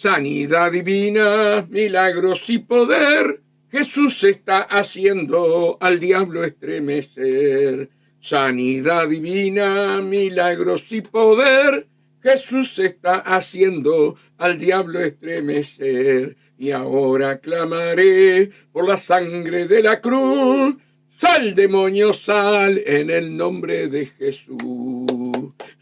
Sanidad divina, milagros y poder, Jesús está haciendo al diablo estremecer. Sanidad divina, milagros y poder, Jesús está haciendo al diablo estremecer. Y ahora clamaré por la sangre de la cruz. Sal, demonio, sal, en el nombre de Jesús.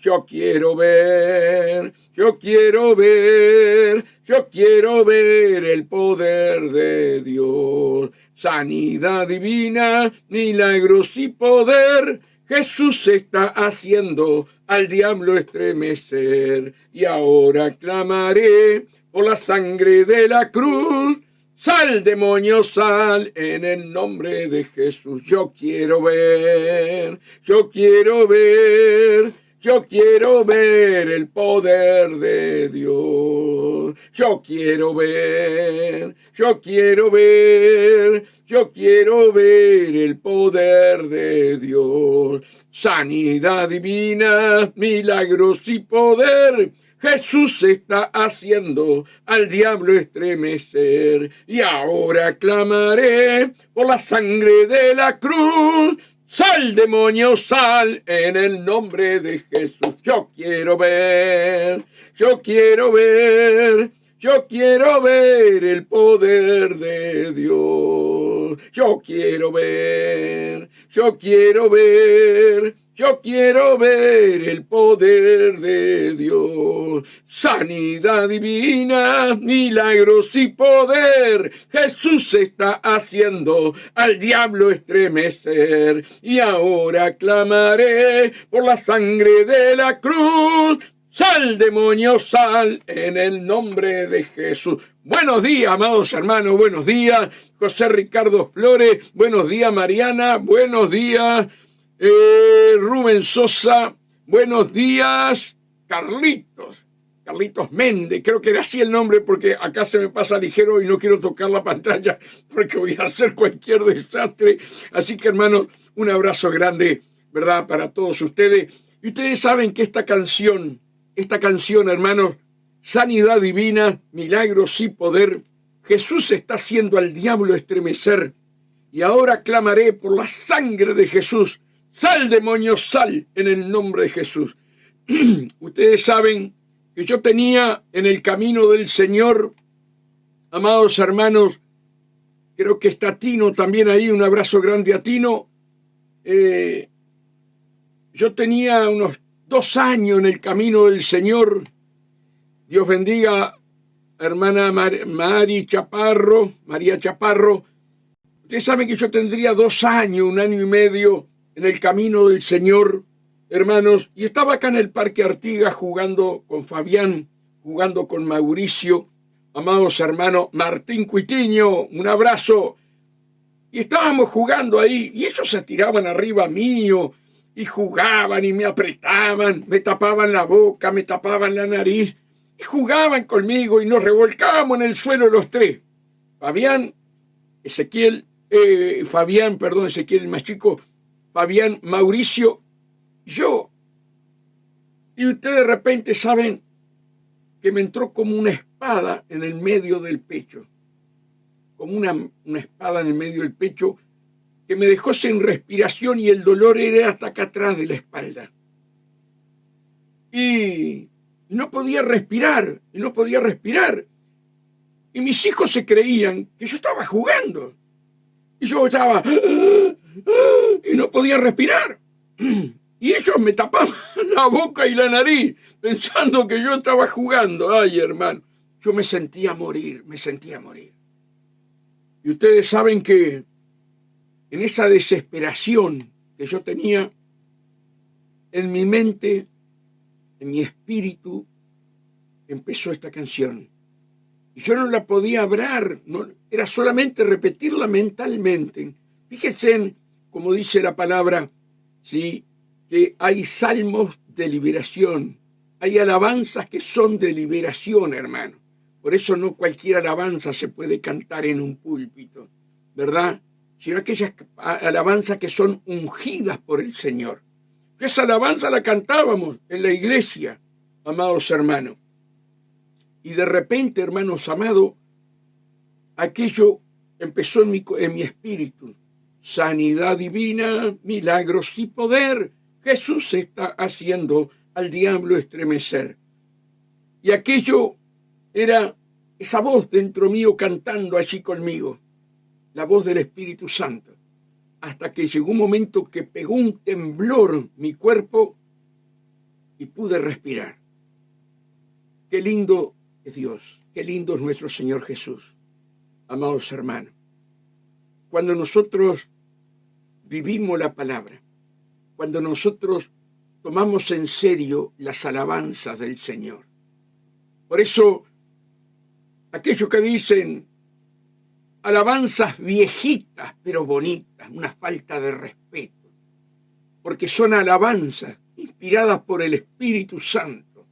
Yo quiero ver, yo quiero ver, yo quiero ver el poder de Dios. Sanidad divina, milagros y poder, Jesús está haciendo al diablo estremecer. Y ahora clamaré por la sangre de la cruz. Sal, demonio, sal, en el nombre de Jesús. Yo quiero ver, yo quiero ver, yo quiero ver el poder de Dios. Yo quiero ver, yo quiero ver, yo quiero ver el poder de Dios. Sanidad divina, milagros y poder, Jesús está haciendo al diablo estremecer. Y ahora clamaré por la sangre de la cruz. Sal, demonio, sal, en el nombre de Jesús. Yo quiero ver, yo quiero ver, yo quiero ver el poder de Dios. Yo quiero ver, yo quiero ver, yo quiero ver el poder de Dios. Sanidad divina, milagros y poder, Jesús está haciendo al diablo estremecer. Y ahora clamaré por la sangre de la cruz. Sal, demonio, sal, en el nombre de Jesús. Buenos días, amados hermanos, buenos días, José Ricardo Flores, buenos días, Mariana, buenos días, Rubén Sosa, buenos días, Carlitos Méndez, creo que era así el nombre porque acá se me pasa ligero y no quiero tocar la pantalla porque voy a hacer cualquier desastre. Así que, hermanos, un abrazo grande, ¿verdad?, para todos ustedes. Y ustedes saben que esta canción, hermanos, sanidad divina, milagros y poder, Jesús está haciendo al diablo estremecer. Y ahora clamaré por la sangre de Jesús. Sal, demonio, sal, en el nombre de Jesús. Ustedes saben que yo tenía en el camino del Señor, amados hermanos, creo que está Tino también ahí, un abrazo grande a Tino. Yo tenía unos 2 años en el camino del Señor. Dios bendiga, hermana María Chaparro. Ustedes saben que yo tendría 2 años, 1 año y medio en el camino del Señor, hermanos, y estaba acá en el Parque Artigas jugando con Fabián, jugando con Mauricio, amados hermanos, Martín Cuitiño, un abrazo, y estábamos jugando ahí, y ellos se tiraban arriba mío, y jugaban y me apretaban, me tapaban la boca, me tapaban la nariz, y jugaban conmigo y nos revolcábamos en el suelo los 3. Ezequiel el más chico, Fabián, Mauricio, yo. Y ustedes de repente saben que me entró como una espada en el medio del pecho, como una espada en el medio del pecho que me dejó sin respiración y el dolor era hasta acá atrás de la espalda. Y no podía respirar. Y mis hijos se creían que yo estaba jugando. Y yo estaba y no podía respirar. Y ellos me tapaban la boca y la nariz pensando que yo estaba jugando. Ay, hermano, yo me sentía morir. Y ustedes saben que en esa desesperación que yo tenía, en mi mente, en mi espíritu, empezó esta canción. Y yo no la podía hablar, no, era solamente repetirla mentalmente. Fíjense, como dice la palabra, ¿sí?, que hay salmos de liberación, hay alabanzas que son de liberación, hermano. Por eso no cualquier alabanza se puede cantar en un púlpito, ¿verdad? Sino aquellas alabanzas que son ungidas por el Señor. Esa alabanza la cantábamos en la iglesia, amados hermanos. Y de repente, hermanos amados, aquello empezó en mi espíritu. Sanidad divina, milagros y poder. Jesús está haciendo al diablo estremecer. Y aquello era esa voz dentro mío cantando allí conmigo, la voz del Espíritu Santo, hasta que llegó un momento que pegó un temblor mi cuerpo y pude respirar. Qué lindo es Dios, qué lindo es nuestro Señor Jesús. Amados hermanos, cuando nosotros vivimos la palabra, cuando nosotros tomamos en serio las alabanzas del Señor. Por eso, aquellos que dicen alabanzas viejitas pero bonitas, una falta de respeto, porque son alabanzas inspiradas por el Espíritu Santo.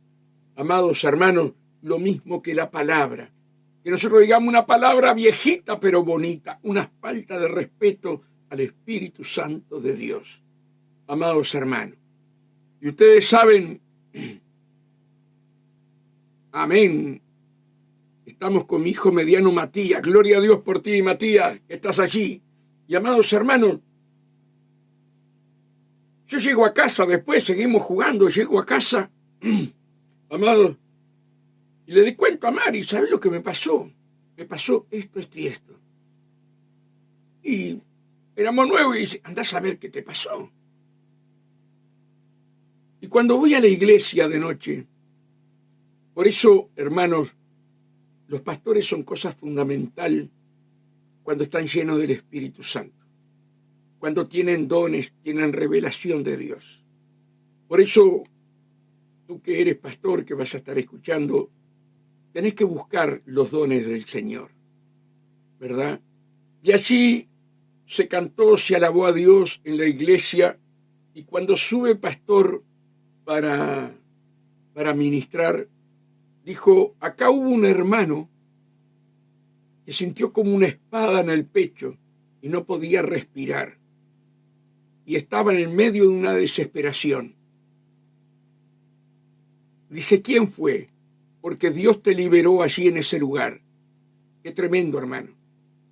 Amados hermanos, lo mismo que la palabra. Que nosotros digamos una palabra viejita pero bonita, una falta de respeto al Espíritu Santo de Dios. Amados hermanos, y ustedes saben, amén, estamos con mi hijo mediano Matías, gloria a Dios por ti, Matías, que estás allí. Y amados hermanos, yo llego a casa, después seguimos jugando, llego a casa, amados, y le di cuento a Mari, ¿sabes lo que me pasó? Me pasó esto, esto y esto. Y éramos nuevos y dice, andás a ver qué te pasó. Y cuando voy a la iglesia de noche, por eso, hermanos, los pastores son cosa fundamental cuando están llenos del Espíritu Santo, cuando tienen dones, tienen revelación de Dios. Por eso, tú que eres pastor, que vas a estar escuchando, tenés que buscar los dones del Señor, ¿verdad? Y allí se cantó, se alabó a Dios en la iglesia, y cuando sube pastor para ministrar, dijo, acá hubo un hermano que sintió como una espada en el pecho y no podía respirar. Y estaba en el medio de una desesperación. Dice, ¿quién fue? Porque Dios te liberó allí en ese lugar. Qué tremendo, hermano.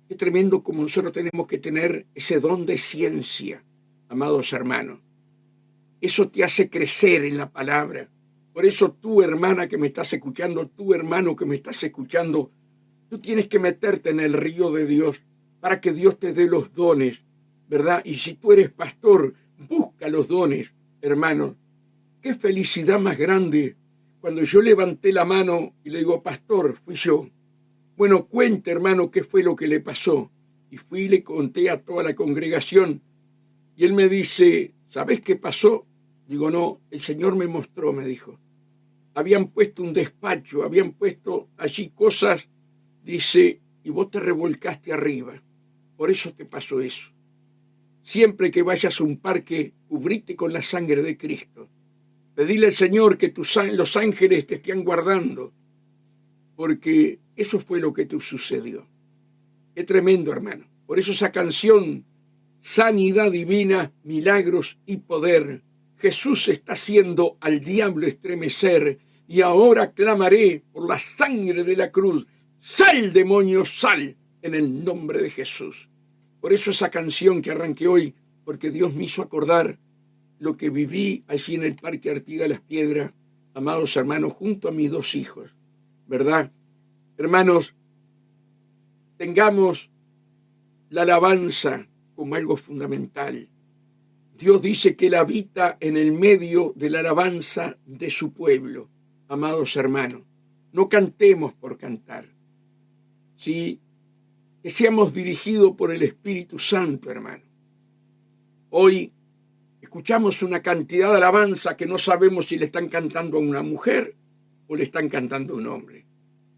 Qué tremendo como nosotros tenemos que tener ese don de ciencia, amados hermanos. Eso te hace crecer en la palabra. Por eso tú, hermana que me estás escuchando, tú, hermano que me estás escuchando, tú tienes que meterte en el río de Dios para que Dios te dé los dones, ¿verdad? Y si tú eres pastor, busca los dones, hermano. Qué felicidad más grande cuando yo levanté la mano y le digo, pastor, fui yo. Bueno, cuente, hermano, qué fue lo que le pasó. Y fui y le conté a toda la congregación. Y él me dice, ¿sabés qué pasó? Digo, no, el Señor me mostró, me dijo. Habían puesto un despacho, habían puesto allí cosas, dice, y vos te revolcaste arriba. Por eso te pasó eso. Siempre que vayas a un parque, cubrite con la sangre de Cristo. Pedile al Señor que los ángeles te estén guardando, porque eso fue lo que te sucedió. Qué tremendo, hermano. Por eso esa canción, sanidad divina, milagros y poder, Jesús está haciendo al diablo estremecer, y ahora clamaré por la sangre de la cruz, sal, demonio, sal, en el nombre de Jesús. Por eso esa canción que arranqué hoy, porque Dios me hizo acordar lo que viví allí en el Parque Artigas Las Piedras, amados hermanos, junto a mis dos hijos, ¿verdad? Hermanos, tengamos la alabanza como algo fundamental. Dios dice que Él habita en el medio de la alabanza de su pueblo. Amados hermanos, no cantemos por cantar, ¿sí? Que seamos dirigidos por el Espíritu Santo, hermano. Hoy escuchamos una cantidad de alabanza que no sabemos si le están cantando a una mujer o le están cantando a un hombre.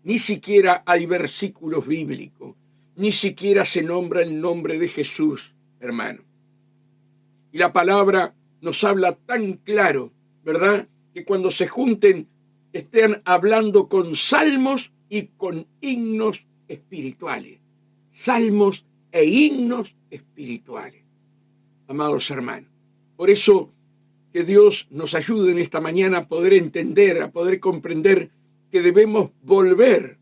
Ni siquiera hay versículos bíblicos, ni siquiera se nombra el nombre de Jesús, hermano. Y la palabra nos habla tan claro, ¿verdad? Que cuando se junten estén hablando con salmos y con himnos espirituales. Salmos e himnos espirituales. Amados hermanos, por eso que Dios nos ayude en esta mañana a poder entender, a poder comprender que debemos volver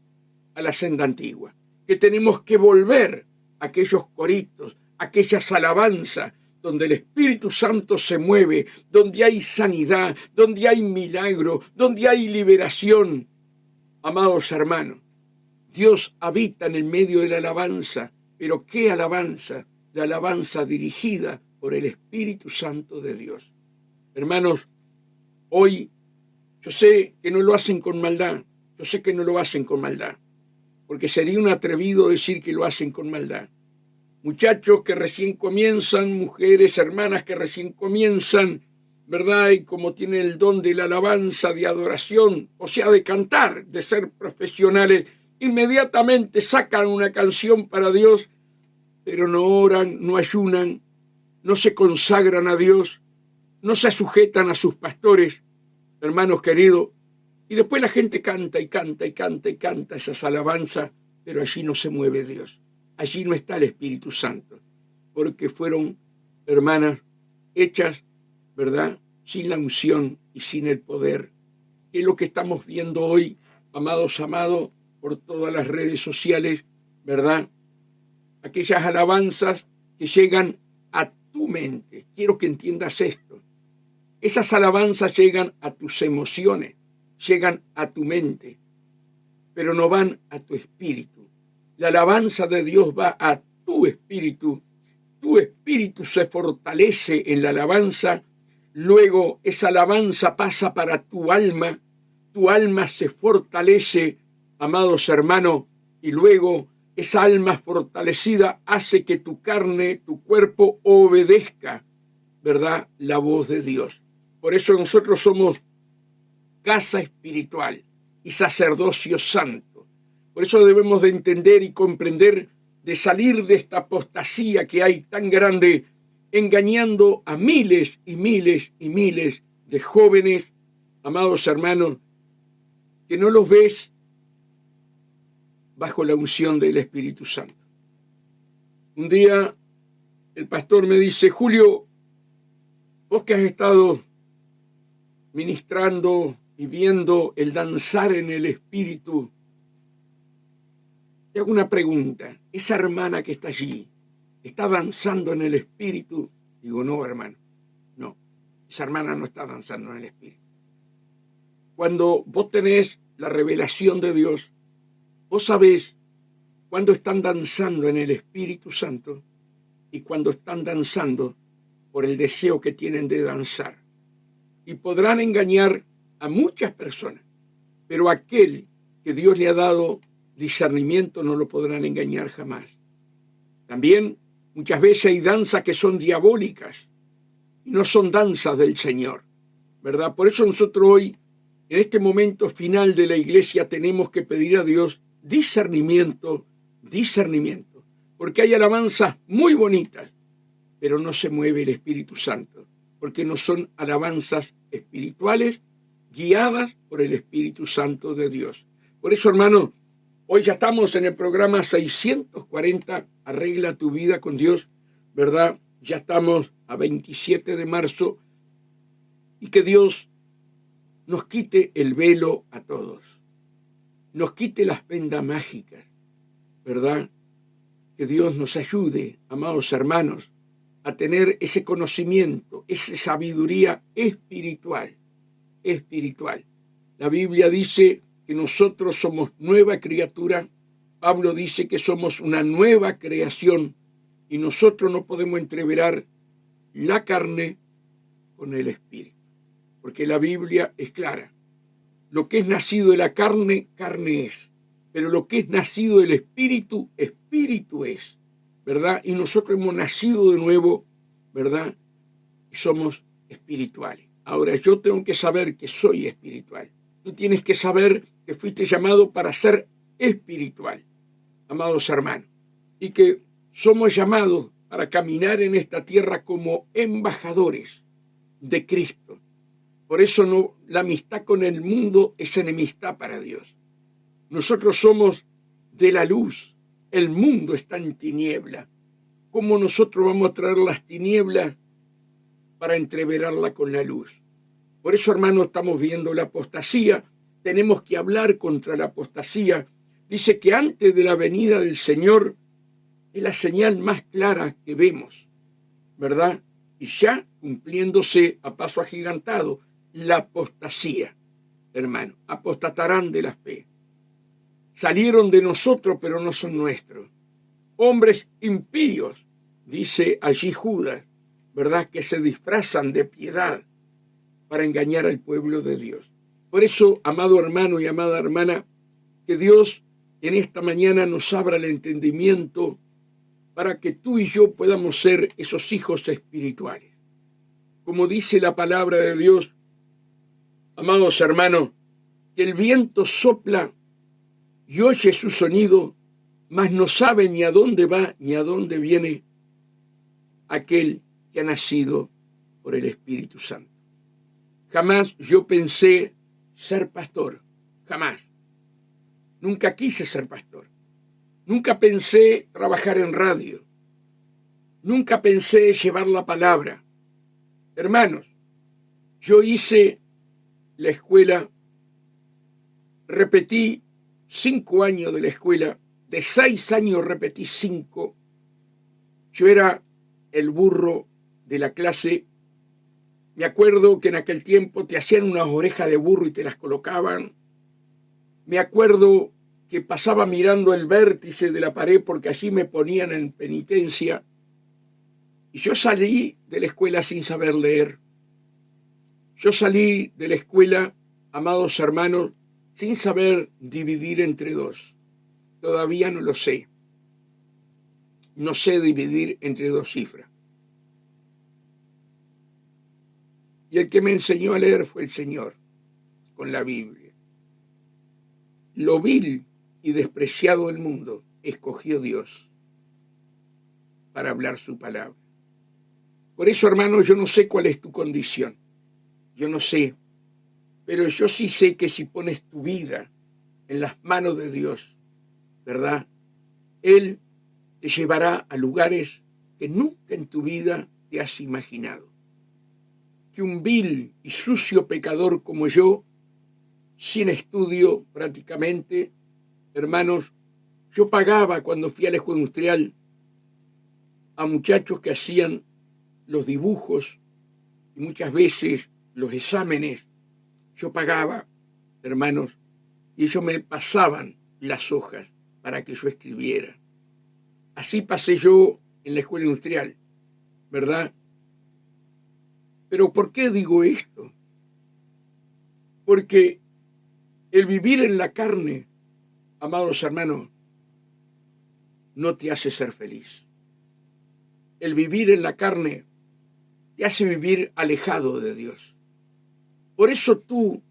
a la senda antigua, que tenemos que volver a aquellos coritos, aquellas alabanzas donde el Espíritu Santo se mueve, donde hay sanidad, donde hay milagro, donde hay liberación. Amados hermanos, Dios habita en el medio de la alabanza, pero ¿qué alabanza? La alabanza dirigida por el Espíritu Santo de Dios. Hermanos, hoy yo sé que no lo hacen con maldad, yo sé que no lo hacen con maldad, porque sería un atrevido decir que lo hacen con maldad. Muchachos que recién comienzan, mujeres, hermanas que recién comienzan, ¿verdad? Y como tienen el don de la alabanza, de adoración, o sea, de cantar, de ser profesionales, inmediatamente sacan una canción para Dios, pero no oran, no ayunan, no se consagran a Dios, no se sujetan a sus pastores, hermanos queridos, y después la gente canta y canta y canta y canta esas alabanzas, pero allí no se mueve Dios. Allí no está el Espíritu Santo, porque fueron, hermanas, hechas, ¿verdad?, sin la unción y sin el poder, que es lo que estamos viendo hoy, amados, por todas las redes sociales, ¿verdad? Aquellas alabanzas que llegan a tu mente. Quiero que entiendas esto. Esas alabanzas llegan a tus emociones, llegan a tu mente, pero no van a tu espíritu. La alabanza de Dios va a tu espíritu se fortalece en la alabanza, luego esa alabanza pasa para tu alma se fortalece, amados hermanos, y luego esa alma fortalecida hace que tu carne, tu cuerpo obedezca, ¿verdad?, la voz de Dios. Por eso nosotros somos casa espiritual y sacerdocio santo. Por eso debemos de entender y comprender, de salir de esta apostasía que hay tan grande, engañando a miles y miles y miles de jóvenes, amados hermanos, que no los ves bajo la unción del Espíritu Santo. Un día el pastor me dice: Julio, vos que has estado ministrando y viendo el danzar en el Espíritu, te hago una pregunta. ¿Esa hermana que está allí está danzando en el Espíritu? Digo, no, hermano, no. Esa hermana no está danzando en el Espíritu. Cuando vos tenés la revelación de Dios, vos sabés cuándo están danzando en el Espíritu Santo y cuándo están danzando por el deseo que tienen de danzar. Y podrán engañar a muchas personas, pero aquel que Dios le ha dado discernimiento no lo podrán engañar jamás. También muchas veces hay danzas que son diabólicas y no son danzas del Señor, ¿verdad? Por eso nosotros hoy, en este momento final de la iglesia, tenemos que pedir a Dios discernimiento, porque hay alabanzas muy bonitas, pero no se mueve el Espíritu Santo, porque no son alabanzas espirituales guiadas por el Espíritu Santo de Dios. Por eso, hermano, hoy ya estamos en el programa 640, Arregla tu vida con Dios, ¿verdad? Ya estamos a 27 de marzo, y que Dios nos quite el velo a todos, nos quite las vendas mágicas, ¿verdad? Que Dios nos ayude, amados hermanos, a tener ese conocimiento, esa sabiduría espiritual. La Biblia dice que nosotros somos nueva criatura. Pablo dice que somos una nueva creación y nosotros no podemos entreverar la carne con el espíritu, porque la Biblia es clara. Lo que es nacido de la carne, carne es, pero lo que es nacido del espíritu, espíritu es, ¿verdad? Y nosotros hemos nacido de nuevo, ¿verdad? Y somos espirituales. Ahora, yo tengo que saber que soy espiritual. Tú tienes que saber que fuiste llamado para ser espiritual, amados hermanos, y que somos llamados para caminar en esta tierra como embajadores de Cristo. Por eso no, la amistad con el mundo es enemistad para Dios. Nosotros somos de la luz. El mundo está en tiniebla. ¿Cómo nosotros vamos a traer las tinieblas para entreverarla con la luz? Por eso, hermanos, estamos viendo la apostasía, tenemos que hablar contra la apostasía. Dice que antes de la venida del Señor es la señal más clara que vemos, ¿verdad? Y ya cumpliéndose a paso agigantado la apostasía, hermano. Apostatarán de la fe. Salieron de nosotros, pero no son nuestros. Hombres impíos, dice allí Judas, ¿verdad? Que se disfrazan de piedad para engañar al pueblo de Dios. Por eso, amado hermano y amada hermana, que Dios en esta mañana nos abra el entendimiento para que tú y yo podamos ser esos hijos espirituales. Como dice la palabra de Dios, amados hermanos, que el viento sopla y oye su sonido, mas no sabe ni a dónde va ni a dónde viene aquel que ha nacido por el Espíritu Santo. Jamás yo pensé ser pastor, jamás. Nunca quise ser pastor. Nunca pensé trabajar en radio. Nunca pensé llevar la palabra. Hermanos, yo hice la escuela, repetí 5 años de la escuela, de 6 años repetí 5. Yo era el burro de la clase. Me acuerdo que en aquel tiempo te hacían unas orejas de burro y te las colocaban. Me acuerdo que pasaba mirando el vértice de la pared porque allí me ponían en penitencia. Y yo salí de la escuela sin saber leer. Yo salí de la escuela, amados hermanos, sin saber dividir entre 2. Todavía no lo sé. No sé dividir entre 2 cifras. Y el que me enseñó a leer fue el Señor, con la Biblia. Lo vil y despreciado del mundo escogió Dios para hablar su palabra. Por eso, hermano, yo no sé cuál es tu condición. Yo no sé. Pero yo sí sé que si pones tu vida en las manos de Dios, ¿verdad? Él te llevará a lugares que nunca en tu vida te has imaginado. Que un vil y sucio pecador como yo, sin estudio prácticamente, hermanos, yo pagaba cuando fui a la escuela industrial a muchachos que hacían los dibujos y muchas veces los exámenes. Yo pagaba, hermanos, y ellos me pasaban las hojas para que yo escribiera. Así pasé yo en la escuela industrial, ¿verdad? Pero ¿por qué digo esto? Porque el vivir en la carne, amados hermanos, no te hace ser feliz. El vivir en la carne te hace vivir alejado de Dios. Por eso tú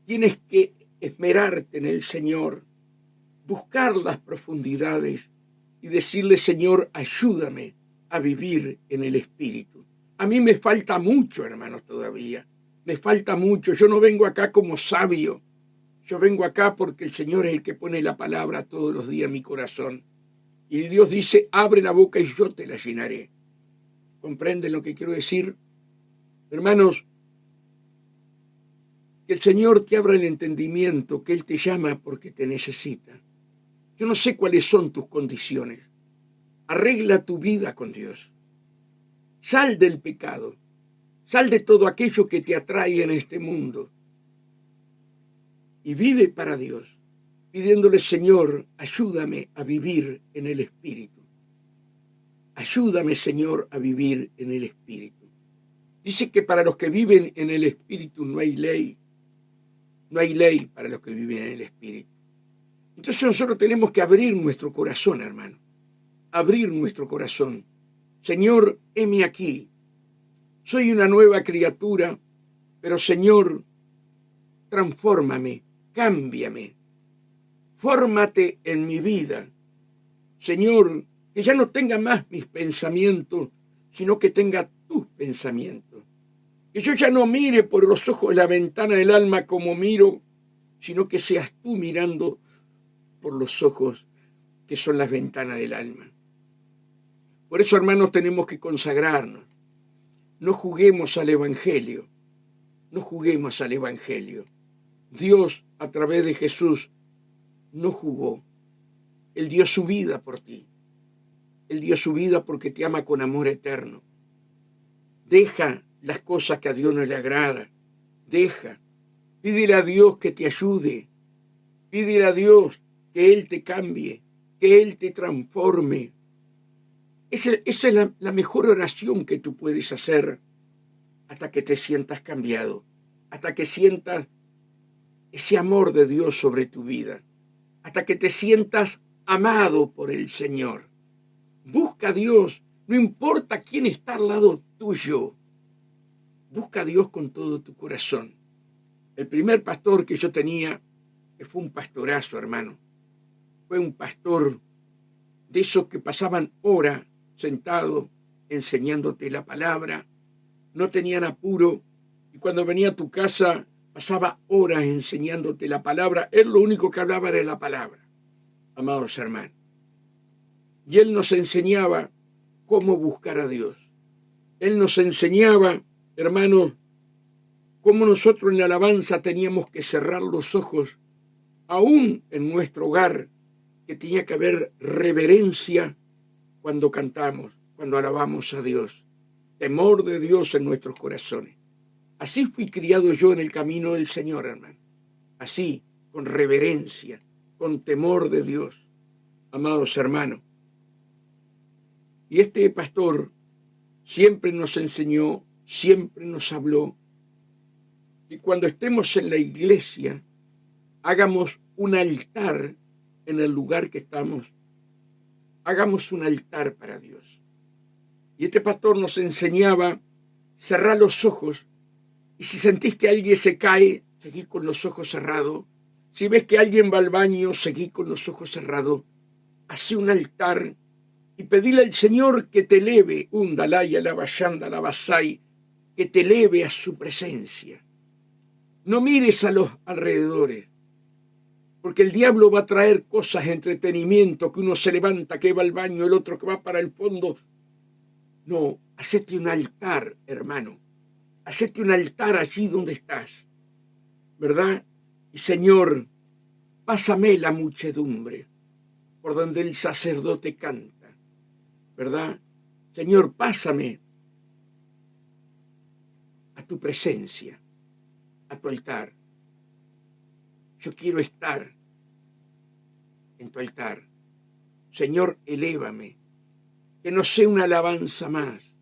tienes que esmerarte en el Señor, buscar las profundidades y decirle, Señor, ayúdame a vivir en el Espíritu. A mí me falta mucho, hermanos, todavía. Me falta mucho. Yo no vengo acá como sabio. Yo vengo acá porque el Señor es el que pone la palabra todos los días en mi corazón. Y Dios dice, abre la boca y yo te la llenaré. ¿Comprenden lo que quiero decir? Hermanos, que el Señor te abra el entendimiento, que Él te llama porque te necesita. Yo no sé cuáles son tus condiciones. Arregla tu vida con Dios. Sal del pecado. Sal de todo aquello que te atrae en este mundo. Y vive para Dios, pidiéndole, Señor, ayúdame a vivir en el Espíritu. Ayúdame, Señor, a vivir en el Espíritu. Dice que para los que viven en el Espíritu no hay ley. No hay ley para los que viven en el Espíritu. Entonces nosotros tenemos que abrir nuestro corazón, hermano. Abrir nuestro corazón. Señor, heme aquí. Soy una nueva criatura, pero Señor, transfórmame, cámbiame. Fórmate en mi vida. Señor, que ya no tenga más mis pensamientos, sino que tenga tus pensamientos. Que yo ya no mire por los ojos de la ventana del alma como miro, sino que seas tú mirando por los ojos que son las ventanas del alma. Por eso, hermanos, tenemos que consagrarnos. No juguemos al Evangelio. No juguemos al Evangelio. Dios a través de Jesús no jugó. Él dio su vida por ti. Él dio su vida porque te ama con amor eterno. Deja las cosas que a Dios no le agrada. Deja. Pídele a Dios que te ayude. Pídele a Dios que Él te cambie, que Él te transforme. Esa es la mejor oración que tú puedes hacer hasta que te sientas cambiado, hasta que sientas ese amor de Dios sobre tu vida, hasta que te sientas amado por el Señor. Busca a Dios, no importa quién está al lado tuyo. Busca a Dios con todo tu corazón. El primer pastor que yo tenía, que fue un pastorazo, hermano, fue un pastor de esos que pasaban horas sentados enseñándote la palabra, no tenían apuro, y cuando venía a tu casa pasaba horas enseñándote la palabra. Él lo único que hablaba era la palabra, amados hermanos. Y él nos enseñaba cómo buscar a Dios. Él nos enseñaba, hermanos, cómo nosotros en la alabanza teníamos que cerrar los ojos, aún en nuestro hogar, que tenía que haber reverencia cuando cantamos, cuando alabamos a Dios. Temor de Dios en nuestros corazones. Así fui criado yo en el camino del Señor, hermano. Así, con reverencia, con temor de Dios, amados hermanos. Y este pastor siempre nos enseñó, siempre nos habló, y cuando estemos en la iglesia, hagamos un altar en el lugar que estamos. Hagamos un altar para Dios. Y este pastor nos enseñaba, cerrar los ojos, y si sentís que alguien se cae, seguí con los ojos cerrados. Si ves que alguien va al baño, seguí con los ojos cerrados. Hacé un altar y pedile al Señor que te eleve, undalaya, la bayanda, la basai, que te eleve a su presencia. No mires a los alrededores, porque el diablo va a traer cosas, entretenimiento, que uno se levanta, que va al baño, el otro que va para el fondo. No, hacete un altar, hermano. Hacete un altar allí donde estás, ¿verdad? Y Señor, pásame la muchedumbre por donde el sacerdote canta, ¿verdad? Señor, pásame a tu presencia, a tu altar. Yo quiero estar en tu altar. Señor, elévame, que no sea una alabanza más,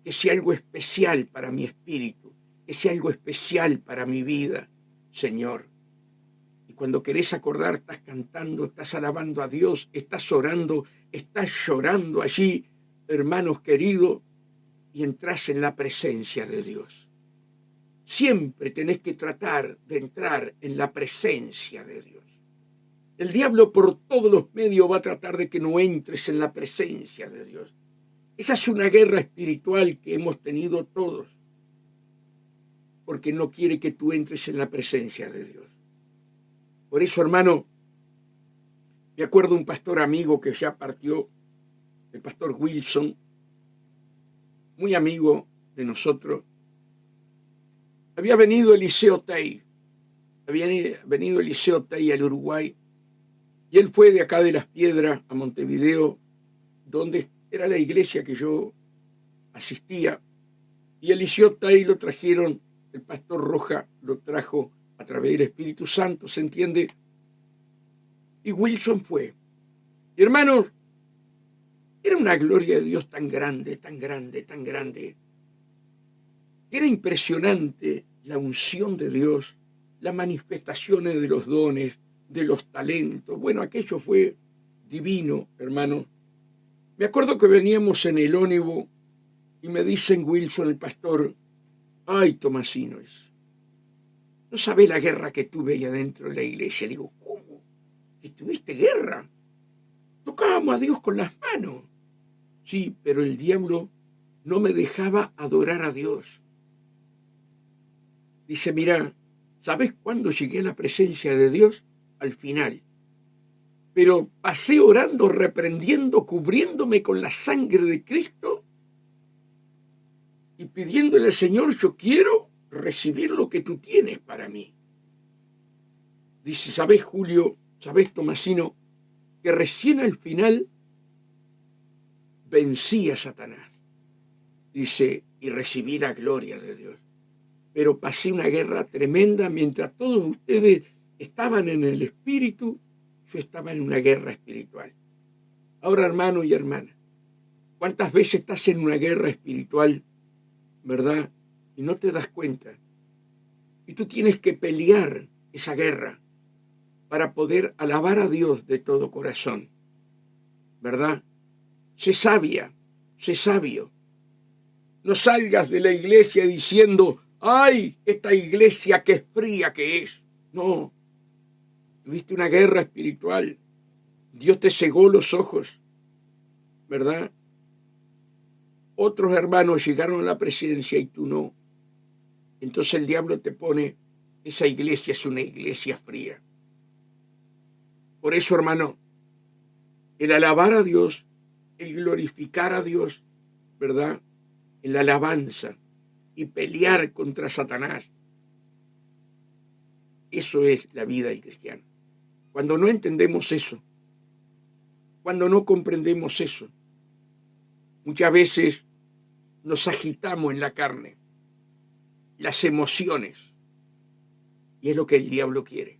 que sea algo especial para mi espíritu, que sea algo especial para mi vida, Señor. Y cuando querés acordar, estás cantando, estás alabando a Dios, estás orando, estás llorando allí, hermanos queridos, y entras en la presencia de Dios. Siempre tenés que tratar de entrar en la presencia de Dios. El diablo por todos los medios va a tratar de que no entres en la presencia de Dios. Esa es una guerra espiritual que hemos tenido todos, porque no quiere que tú entres en la presencia de Dios. Por eso, hermano, me acuerdo un pastor amigo que ya partió, el pastor Wilson, muy amigo de nosotros. Había venido Eliseo Tey al Uruguay, y él fue de acá de Las Piedras a Montevideo, donde era la iglesia que yo asistía, y Eliseo Tey lo trajeron, el pastor Roja lo trajo a través del Espíritu Santo, ¿se entiende? Y Wilson fue. Y hermanos, era una gloria de Dios tan grande, tan grande, tan grande. Era impresionante la unción de Dios, las manifestaciones de los dones, de los talentos. Bueno, aquello fue divino, hermano. Me acuerdo que veníamos en el ónibus y me dicen Wilson, el pastor, ay, Tomasino, ¿no sabés la guerra que tuve ahí adentro de la iglesia? Le digo, ¿cómo? ¿Que tuviste guerra? Tocábamos a Dios con las manos. Sí, pero el diablo no me dejaba adorar a Dios. Dice, mira, ¿sabes cuándo llegué a la presencia de Dios? Al final. Pero pasé orando, reprendiendo, cubriéndome con la sangre de Cristo y pidiéndole al Señor, yo quiero recibir lo que tú tienes para mí. Dice, ¿sabés, Julio? ¿Sabés, Tomasino? Que recién al final vencí a Satanás. Dice, y recibí la gloria de Dios. Pero pasé una guerra tremenda mientras todos ustedes estaban en el espíritu, yo estaba en una guerra espiritual. Ahora, hermano y hermana, ¿cuántas veces estás en una guerra espiritual, verdad? Y no te das cuenta. Y tú tienes que pelear esa guerra para poder alabar a Dios de todo corazón, ¿verdad? Sé sabia, sé sabio. No salgas de la iglesia diciendo, ¡ay, esta iglesia qué fría que es! No, tuviste una guerra espiritual. Dios te cegó los ojos, ¿verdad? Otros hermanos llegaron a la presencia y tú no. Entonces el diablo te pone, esa iglesia es una iglesia fría. Por eso, hermano, el alabar a Dios, el glorificar a Dios, ¿verdad? En la alabanza y pelear contra Satanás. Eso es la vida del cristiano. Cuando no entendemos eso, cuando no comprendemos eso, muchas veces nos agitamos en la carne, las emociones, y es lo que el diablo quiere,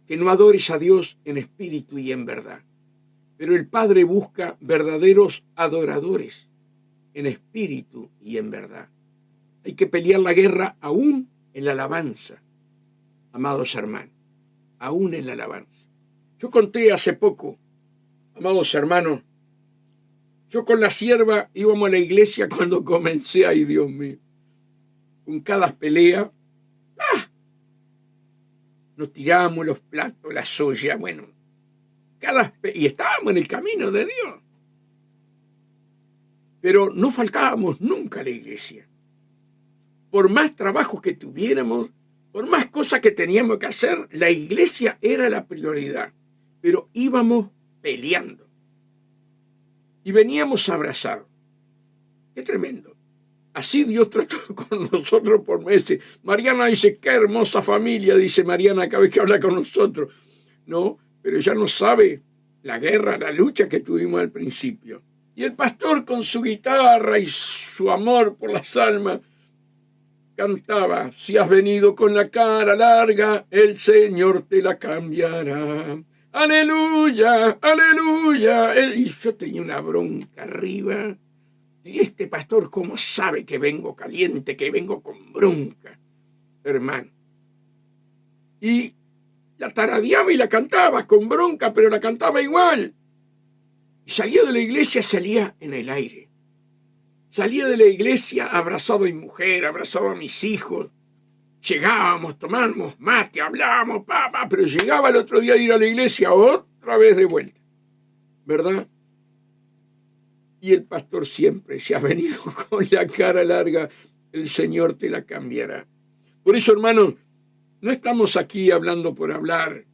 que no adores a Dios en espíritu y en verdad. Pero el Padre busca verdaderos adoradores en espíritu y en verdad. Hay que pelear la guerra aún en la alabanza, amados hermanos, aún en la alabanza. Yo conté hace poco, amados hermanos, yo con la sierva íbamos a la iglesia cuando comencé, ay Dios mío, con cada pelea, nos tirábamos los platos, la soya, bueno, y estábamos en el camino de Dios. Pero no faltábamos nunca a la iglesia. Por más trabajo que tuviéramos, por más cosas que teníamos que hacer, la iglesia era la prioridad. Pero íbamos peleando. Y veníamos abrazados. Qué tremendo. Así Dios trató con nosotros por meses. Mariana dice, qué hermosa familia, dice Mariana cada vez que habla con nosotros. No, pero ella no sabe la guerra, la lucha que tuvimos al principio. Y el pastor con su guitarra y su amor por las almas cantaba, si has venido con la cara larga, el Señor te la cambiará. Aleluya, aleluya. Y yo tenía una bronca arriba. Y este pastor, ¿cómo sabe que vengo caliente, que vengo con bronca? Hermano. Y la taradeaba y la cantaba con bronca, pero la cantaba igual. Y salía de la iglesia, salía en el aire. Salía de la iglesia abrazado a mi mujer, abrazado a mis hijos. Llegábamos, tomábamos mate, hablábamos, papá, pero llegaba el otro día de ir a la iglesia otra vez de vuelta. ¿Verdad? Y el pastor siempre, si has venido con la cara larga, el Señor te la cambiará. Por eso, hermanos, no estamos aquí hablando por hablar.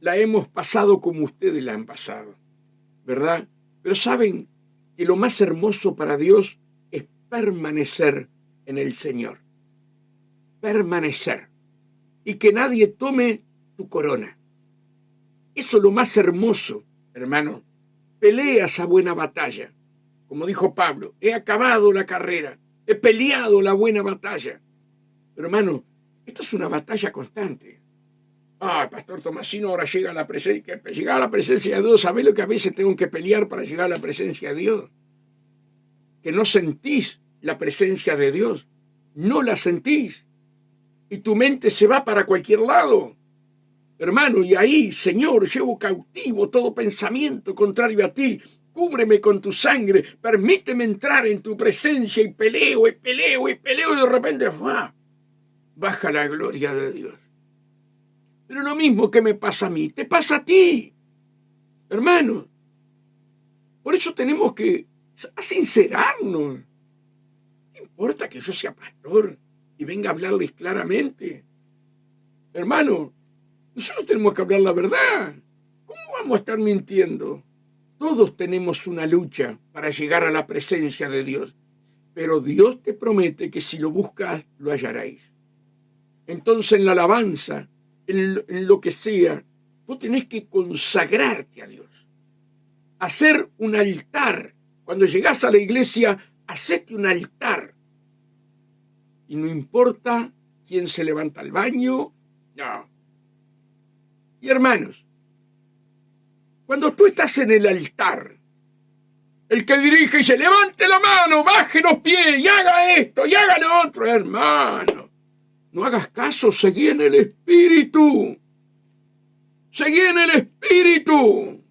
La hemos pasado como ustedes la han pasado, ¿verdad? Pero saben que lo más hermoso para Dios es permanecer en el Señor. Permanecer. Y que nadie tome tu corona. Eso es lo más hermoso, hermano. Pelea esa buena batalla. Como dijo Pablo, he acabado la carrera, he peleado la buena batalla. Pero hermano, esta es una batalla constante. Pastor Tomasino, ahora llega a la presencia, llegar a la presencia de Dios. ¿Sabés lo que a veces tengo que pelear para llegar a la presencia de Dios? Que no sentís la presencia de Dios, no la sentís. Y tu mente se va para cualquier lado. Hermano, y ahí, Señor, llevo cautivo todo pensamiento contrario a ti. Cúbreme con tu sangre, permíteme entrar en tu presencia y peleo, y peleo, y peleo, y de repente baja la gloria de Dios. Pero lo mismo que me pasa a mí, te pasa a ti, hermano. Por eso tenemos que sincerarnos. ¿Qué importa que yo sea pastor y venga a hablarles claramente? Hermano, nosotros tenemos que hablar la verdad. ¿Cómo vamos a estar mintiendo? Todos tenemos una lucha para llegar a la presencia de Dios. Pero Dios te promete que si lo buscas, lo hallaréis. Entonces en la alabanza en lo que sea, vos tenés que consagrarte a Dios. Hacer un altar. Cuando llegás a la iglesia, hacete un altar. Y no importa quién se levanta al baño, no. Y hermanos, cuando tú estás en el altar, el que dirige dice, levante la mano, baje los pies y haga esto y haga lo otro, hermano. No hagas caso, seguí en el Espíritu. Seguí en el Espíritu.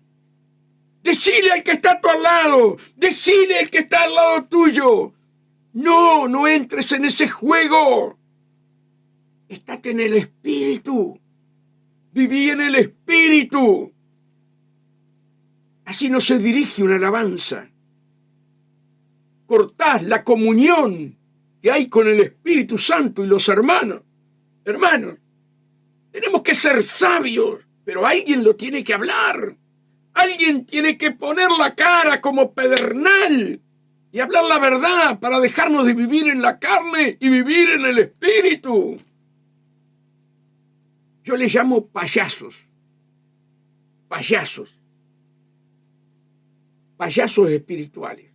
Decile al que está a tu lado, decile al que está al lado tuyo. No entres en ese juego. Estate en el Espíritu. Viví en el Espíritu. Así no se dirige una alabanza. Cortás la comunión que hay con el Espíritu Santo y los hermanos. Hermanos, tenemos que ser sabios, pero alguien lo tiene que hablar. Alguien tiene que poner la cara como pedernal y hablar la verdad para dejarnos de vivir en la carne y vivir en el Espíritu. Yo les llamo payasos. Payasos espirituales.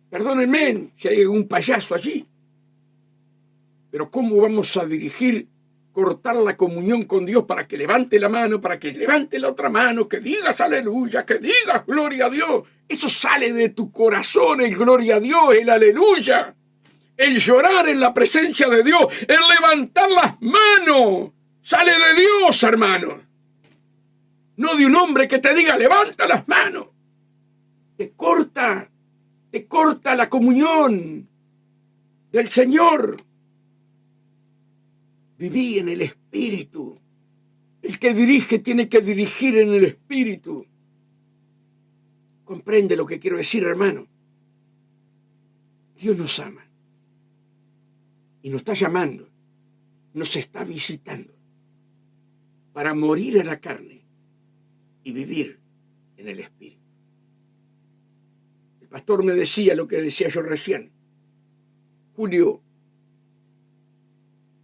Perdónenme si hay algún payaso allí. Pero ¿cómo vamos a cortar la comunión con Dios para que levante la mano, para que levante la otra mano, que digas aleluya, que digas gloria a Dios? Eso sale de tu corazón, el gloria a Dios, el aleluya. El llorar en la presencia de Dios, el levantar las manos, sale de Dios, hermano. No de un hombre que te diga, levanta las manos. Te corta la comunión del Señor. Viví en el Espíritu. El que dirige tiene que dirigir en el Espíritu. ¿Comprende lo que quiero decir, hermano? Dios nos ama. Y nos está llamando. Nos está visitando. Para morir a la carne y vivir en el Espíritu. El pastor me decía lo que decía yo recién. Julio,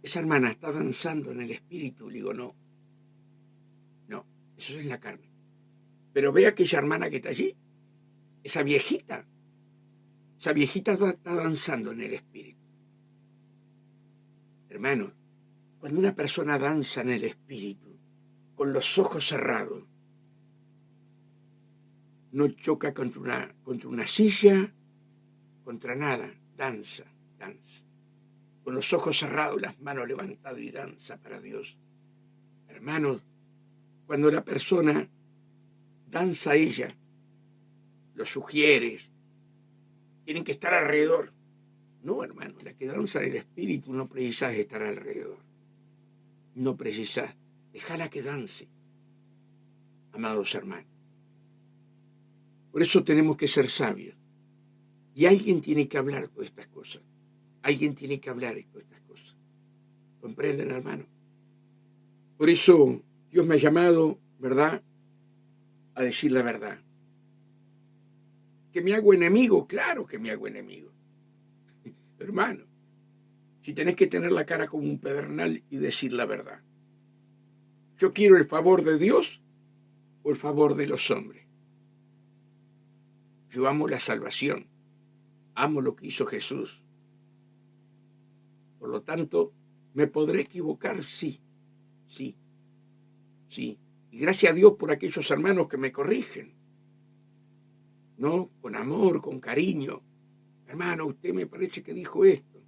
esa hermana está danzando en el Espíritu. Le digo, no, eso es la carne. Pero ve aquella hermana que está allí, esa viejita está danzando en el Espíritu. Hermanos, cuando una persona danza en el Espíritu, con los ojos cerrados, no choca contra una silla, contra nada, danza. Con los ojos cerrados, las manos levantadas y danza para Dios. Hermanos, cuando la persona danza a ella, los sugieres, tienen que estar alrededor. No, hermano, la que danza en el Espíritu no precisas estar alrededor. No precisas. Déjala que dance, amados hermanos. Por eso tenemos que ser sabios. Y alguien tiene que hablar todas estas cosas. Alguien tiene que hablar de todas estas cosas. ¿Comprenden, hermano? Por eso Dios me ha llamado, ¿verdad?, a decir la verdad. ¿Que me hago enemigo? Claro que me hago enemigo. Hermano, si tenés que tener la cara como un pedernal y decir la verdad. Yo quiero el favor de Dios o el favor de los hombres. Yo amo la salvación. Amo lo que hizo Jesús. Por lo tanto, ¿me podré equivocar? Sí. Y gracias a Dios por aquellos hermanos que me corrigen. ¿No? Con amor, con cariño. Hermano, usted me parece que dijo esto.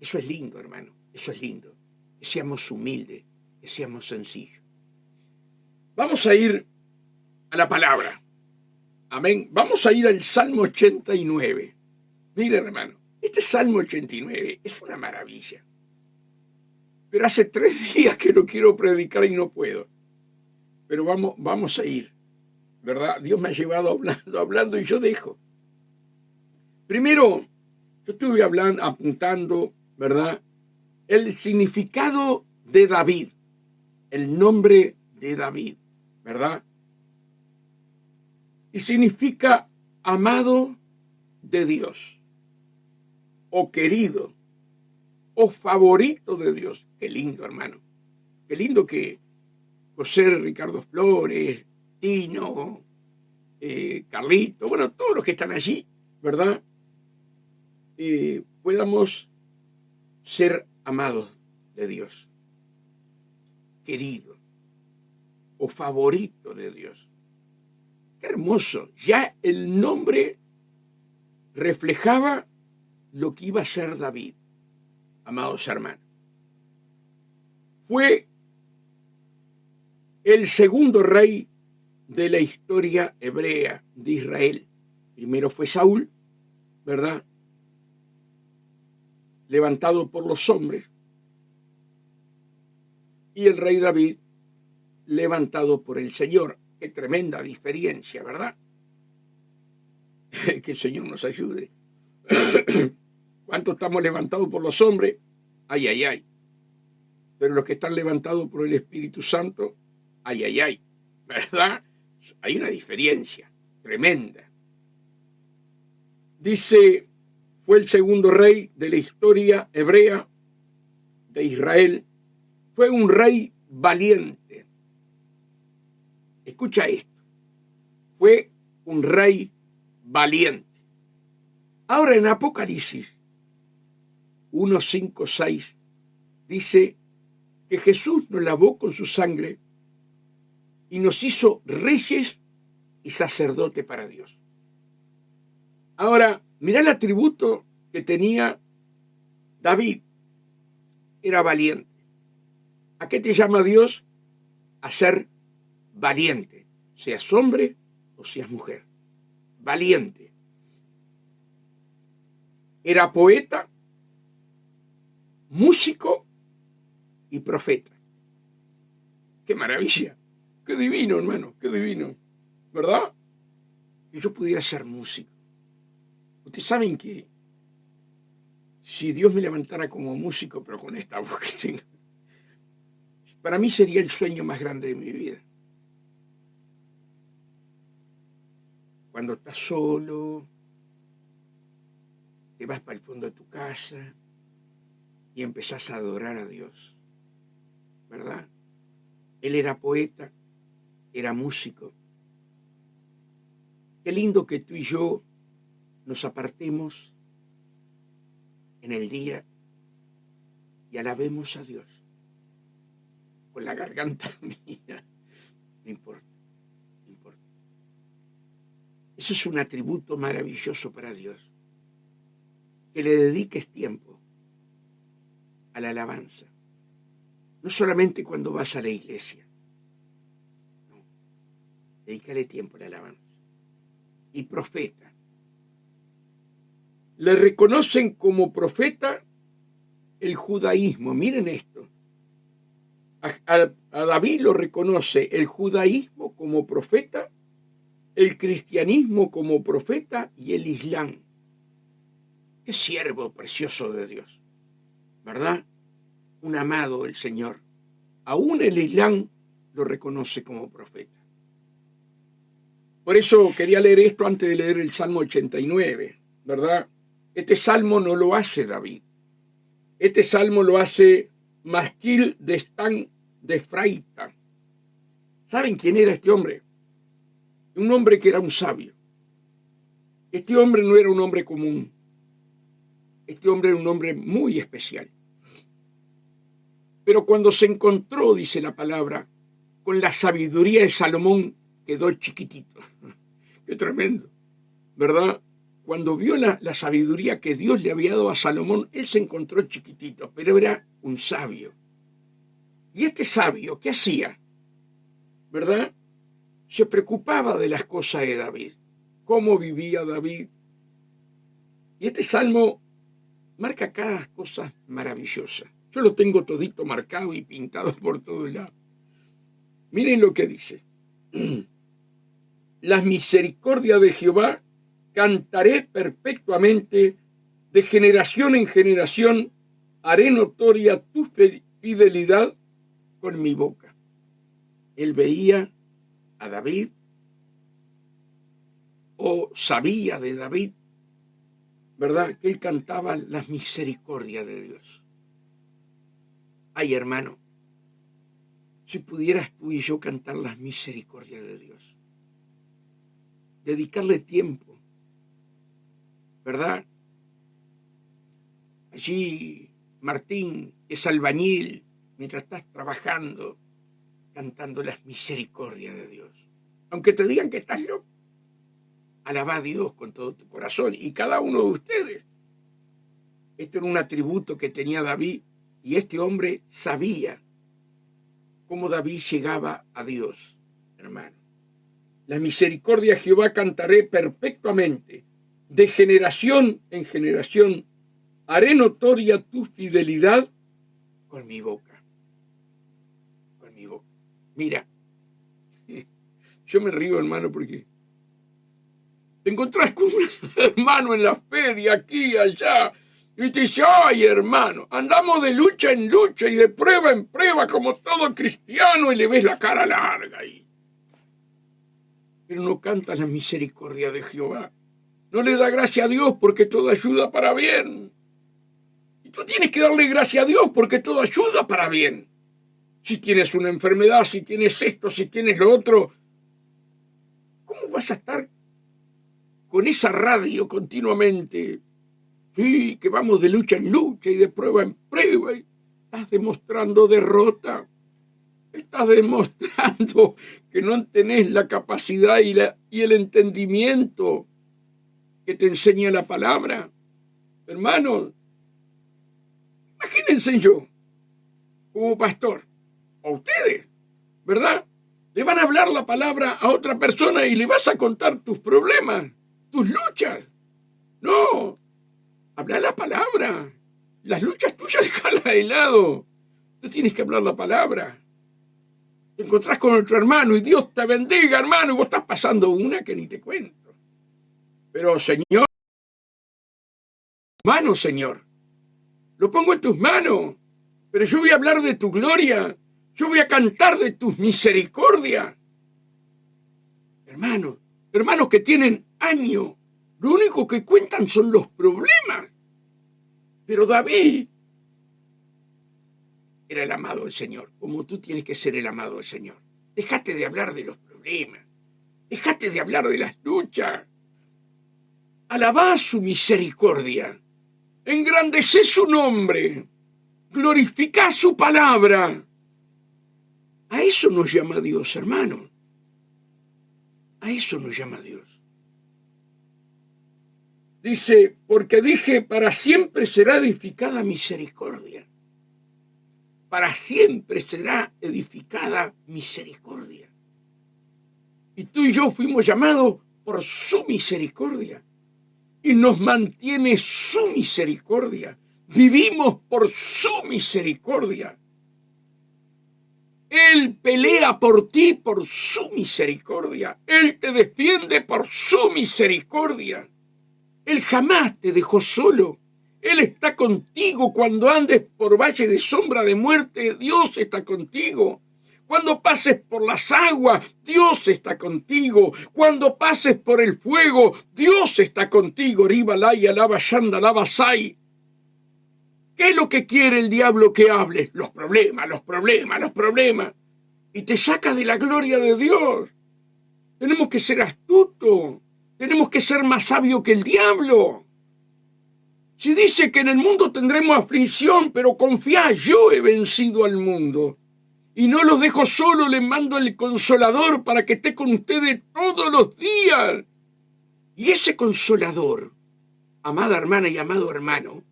Eso es lindo, hermano. Eso es lindo. Que seamos humildes, que seamos sencillos. Vamos a ir a la palabra. Amén. Vamos a ir al Salmo 89. Miren, hermano, este Salmo 89 es una maravilla. Pero hace 3 días que lo quiero predicar y no puedo. Pero vamos a ir, ¿verdad? Dios me ha llevado hablando y yo dejo. Primero, yo estuve apuntando, ¿verdad?, el significado de David, el nombre de David, ¿verdad? Y significa amado de Dios, o querido, o favorito de Dios. Qué lindo, hermano. Qué lindo que José Ricardo Flores, Tino, Carlito, bueno, todos los que están allí, ¿verdad? Podamos ser amados de Dios, queridos o favoritos de Dios. Qué hermoso. Ya el nombre reflejaba lo que iba a ser David, amados hermanos. Fue el segundo rey de la historia hebrea de Israel. Primero fue Saúl, ¿verdad? Levantado por los hombres. Y el rey David, levantado por el Señor. Qué tremenda diferencia, ¿verdad? Que el Señor nos ayude. ¿Cuántos estamos levantados por los hombres? Ay, ay, ay. Pero los que están levantados por el Espíritu Santo, ay, ay, ay. ¿Verdad? Hay una diferencia tremenda. Dice, fue el segundo rey de la historia hebrea de Israel. Fue un rey valiente. Escucha esto. Fue un rey valiente. Ahora en Apocalipsis 1, 5, 6 dice que Jesús nos lavó con su sangre y nos hizo reyes y sacerdotes para Dios. Ahora, mirá el atributo que tenía David. Era valiente. ¿A qué te llama Dios? A ser valiente, seas hombre o seas mujer. Valiente. Era poeta, músico y profeta. ¡Qué maravilla! ¡Qué divino, hermano! ¡Qué divino! ¿Verdad? Que yo pudiera ser músico. Ustedes saben que si Dios me levantara como músico, pero con esta voz que tengo, para mí sería el sueño más grande de mi vida. Cuando estás solo, te vas para el fondo de tu casa y empezás a adorar a Dios, ¿verdad? Él era poeta, era músico. Qué lindo que tú y yo nos apartemos en el día y alabemos a Dios. Con la garganta mía, no importa, no importa. Eso es un atributo maravilloso para Dios. Que le dediques tiempo a la alabanza. No solamente cuando vas a la iglesia. No, dedícale tiempo a la alabanza. Y profeta. Le reconocen como profeta el judaísmo. Miren esto. A David lo reconoce el judaísmo como profeta, el cristianismo como profeta y el islam. Qué siervo precioso de Dios, ¿verdad? Un amado del Señor. Aún el islam lo reconoce como profeta. Por eso quería leer esto antes de leer el Salmo 89, ¿verdad? Este salmo no lo hace David. Este salmo lo hace Masquil de Stan de Fraita. ¿Saben quién era este hombre? Un hombre que era un sabio. Este hombre no era un hombre común. Este hombre era un hombre muy especial. Pero cuando se encontró, dice la palabra, con la sabiduría de Salomón, quedó chiquitito. Qué tremendo, ¿verdad? Cuando vio la sabiduría que Dios le había dado a Salomón, él se encontró chiquitito, pero era un sabio. Y este sabio, ¿qué hacía? ¿Verdad? Se preocupaba de las cosas de David. Cómo vivía David. Y este salmo marca cada cosa maravillosa. Yo lo tengo todito marcado y pintado por todos lados. Miren lo que dice. Las misericordias de Jehová cantaré perpetuamente, de generación en generación haré notoria tu fidelidad con mi boca. Él veía a David o sabía de David, ¿verdad? Que él cantaba las misericordias de Dios. Ay, hermano, si pudieras tú y yo cantar las misericordias de Dios, dedicarle tiempo, ¿verdad? Allí Martín es albañil mientras estás trabajando, cantando las misericordias de Dios. Aunque te digan que estás loco, alaba a Dios con todo tu corazón. Y cada uno de ustedes, este era un atributo que tenía David, y este hombre sabía cómo David llegaba a Dios, hermano. La misericordia de Jehová cantaré perpetuamente, de generación en generación, haré notoria tu fidelidad con mi boca. Con mi boca. Mira, yo me río, hermano, porque te encontrás con un hermano en la fe de aquí y allá, y te dice, ay, hermano, andamos de lucha en lucha y de prueba en prueba como todo cristiano, y le ves la cara larga ahí. Pero no canta la misericordia de Jehová. No le da gracia a Dios porque todo ayuda para bien. Y tú tienes que darle gracia a Dios porque todo ayuda para bien. Si tienes una enfermedad, si tienes esto, si tienes lo otro, ¿cómo vas a estar con esa radio continuamente? Sí, que vamos de lucha en lucha y de prueba en prueba. Y estás demostrando derrota. Estás demostrando que no tenés la capacidad y el entendimiento que te enseña la palabra. Hermanos, imagínense yo, como pastor, a ustedes, ¿verdad? Le van a hablar la palabra a otra persona y le vas a contar tus problemas, tus luchas. No, habla la palabra. Las luchas tuyas déjalas de lado. Tú tienes que hablar la palabra. Te encontrás con otro hermano y Dios te bendiga, hermano, y vos estás pasando una que ni te cuento. Pero, Señor, manos, Señor, lo pongo en tus manos, pero yo voy a hablar de tu gloria, yo voy a cantar de tus misericordias. Hermanos que tienen años, lo único que cuentan son los problemas. Pero David era el amado del Señor, como tú tienes que ser el amado del Señor. Déjate de hablar de los problemas, déjate de hablar de las luchas. Alabá su misericordia, engrandecé su nombre, glorificá su palabra. A eso nos llama Dios, hermano. A eso nos llama Dios. Dice, porque dije, para siempre será edificada misericordia. Para siempre será edificada misericordia. Y tú y yo fuimos llamados por su misericordia. Y nos mantiene su misericordia. Vivimos por su misericordia. Él pelea por ti por su misericordia. Él te defiende por su misericordia. Él jamás te dejó solo. Él está contigo cuando andes por valle de sombra de muerte. Dios está contigo. Cuando pases por las aguas, Dios está contigo. Cuando pases por el fuego, Dios está contigo. Ribalay, alaba, shanda, alaba, sai. ¿Qué es lo que quiere el diablo que hables? Los problemas, los problemas, los problemas. Y te saca de la gloria de Dios. Tenemos que ser astutos. Tenemos que ser más sabios que el diablo. Si dice que en el mundo tendremos aflicción, pero confía, yo he vencido al mundo. Y no los dejo solo, les mando el Consolador para que esté con ustedes todos los días. Y ese Consolador, amada hermana y amado hermano,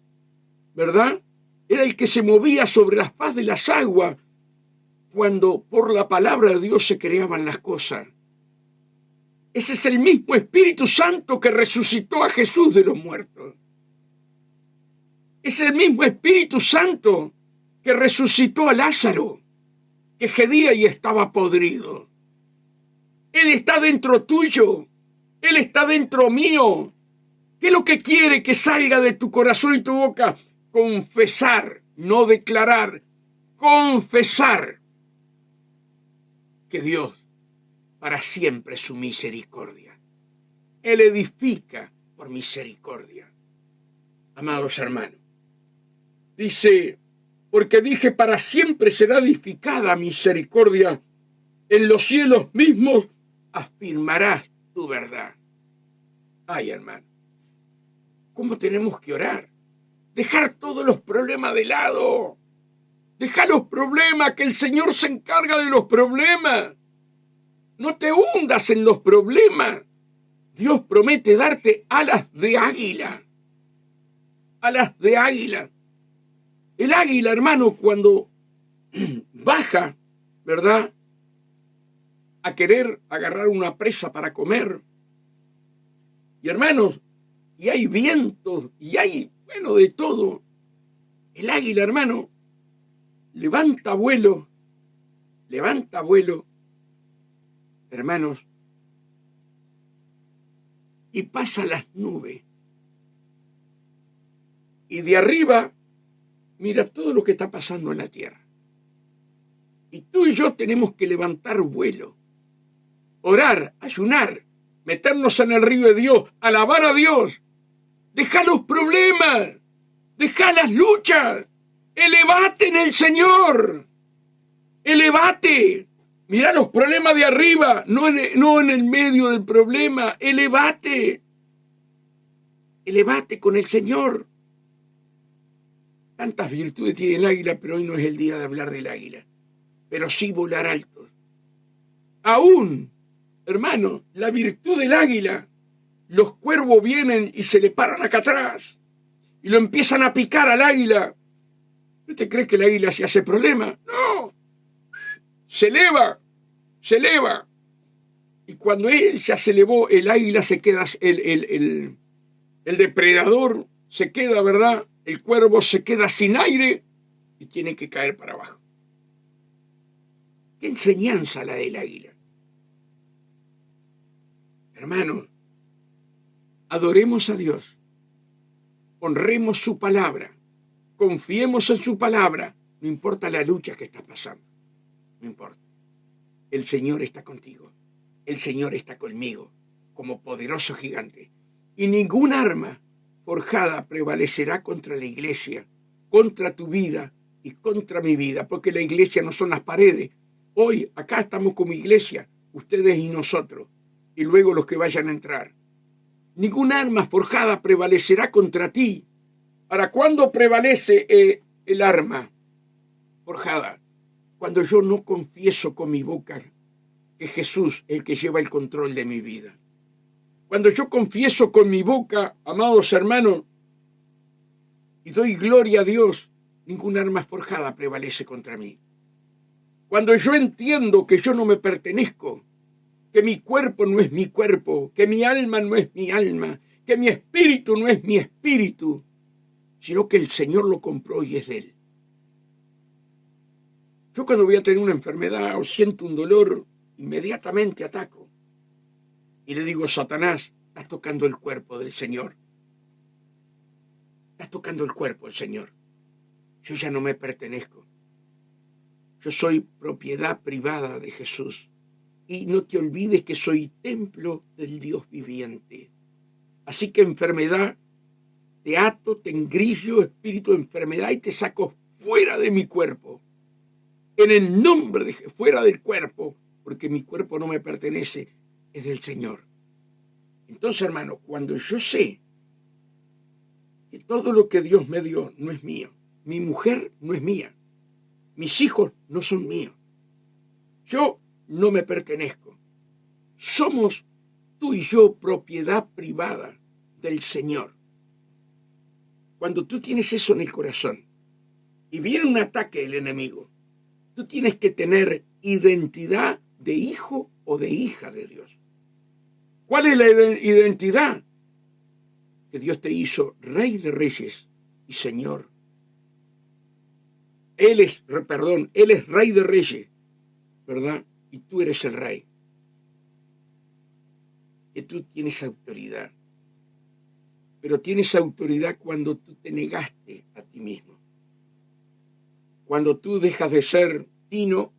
¿verdad? Era el que se movía sobre la faz de las aguas cuando por la palabra de Dios se creaban las cosas. Ese es el mismo Espíritu Santo que resucitó a Jesús de los muertos. Es el mismo Espíritu Santo que resucitó a Lázaro, que gedía y estaba podrido. Él está dentro tuyo. Él está dentro mío. ¿Qué es lo que quiere que salga de tu corazón y tu boca? Confesar, no declarar. Confesar que Dios para siempre es su misericordia. Él edifica por misericordia. Amados hermanos, dice porque dije, para siempre será edificada misericordia. En los cielos mismos afirmarás tu verdad. Ay, hermano, ¿cómo tenemos que orar? Dejar todos los problemas de lado. Deja los problemas, que el Señor se encarga de los problemas. No te hundas en los problemas. Dios promete darte alas de águila. Alas de águila. El águila, hermano, cuando baja, ¿verdad?, a querer agarrar una presa para comer. Y hermanos, y hay vientos, y hay, bueno, de todo. El águila, hermano, levanta vuelo, hermanos, y pasa las nubes. Y de arriba mira todo lo que está pasando en la tierra. Y tú y yo tenemos que levantar vuelo, orar, ayunar, meternos en el río de Dios, alabar a Dios. Deja los problemas, deja las luchas, elevate en el Señor, elevate. Mira los problemas de arriba, no en el medio del problema, elevate con el Señor. Tantas virtudes tiene el águila, pero hoy no es el día de hablar del águila, pero sí volar alto. Aún, hermano, la virtud del águila, los cuervos vienen y se le paran acá atrás y lo empiezan a picar al águila. ¿Usted cree que el águila se hace problema? No, se eleva. Y cuando él ya se elevó, el águila se queda, el depredador se queda, ¿verdad? El cuervo se queda sin aire y tiene que caer para abajo. ¿Qué enseñanza la del águila? Hermanos, adoremos a Dios, honremos su palabra, confiemos en su palabra, no importa la lucha que está pasando, no importa. El Señor está contigo, el Señor está conmigo, como poderoso gigante, y ningún arma forjada prevalecerá contra la iglesia, contra tu vida y contra mi vida, porque la iglesia no son las paredes. Hoy acá estamos como iglesia, ustedes y nosotros, y luego los que vayan a entrar. Ningún arma forjada prevalecerá contra ti. ¿Para cuándo prevalece el arma forjada? Cuando yo no confieso con mi boca que Jesús es el que lleva el control de mi vida. Cuando yo confieso con mi boca, amados hermanos, y doy gloria a Dios, ningún arma forjada prevalece contra mí. Cuando yo entiendo que yo no me pertenezco, que mi cuerpo no es mi cuerpo, que mi alma no es mi alma, que mi espíritu no es mi espíritu, sino que el Señor lo compró y es de Él. Yo cuando voy a tener una enfermedad o siento un dolor, inmediatamente ataco. Y le digo, Satanás, estás tocando el cuerpo del Señor. Estás tocando el cuerpo del Señor. Yo ya no me pertenezco. Yo soy propiedad privada de Jesús. Y no te olvides que soy templo del Dios viviente. Así que enfermedad, te ato, te engrillo, espíritu de enfermedad, y te saco fuera de mi cuerpo. En el nombre de Jesús, fuera del cuerpo, porque mi cuerpo no me pertenece, es del Señor. Entonces, hermanos, cuando yo sé que todo lo que Dios me dio no es mío, mi mujer no es mía, mis hijos no son míos, yo no me pertenezco, somos tú y yo propiedad privada del Señor. Cuando tú tienes eso en el corazón y viene un ataque del enemigo, tú tienes que tener identidad de hijo o de hija de Dios. ¿Cuál es la identidad? Que Dios te hizo Rey de Reyes y Señor. Él es Rey de Reyes, ¿verdad? Y tú eres el Rey. Que tú tienes autoridad. Pero tienes autoridad cuando tú te negaste a ti mismo. Cuando tú dejas de ser Tino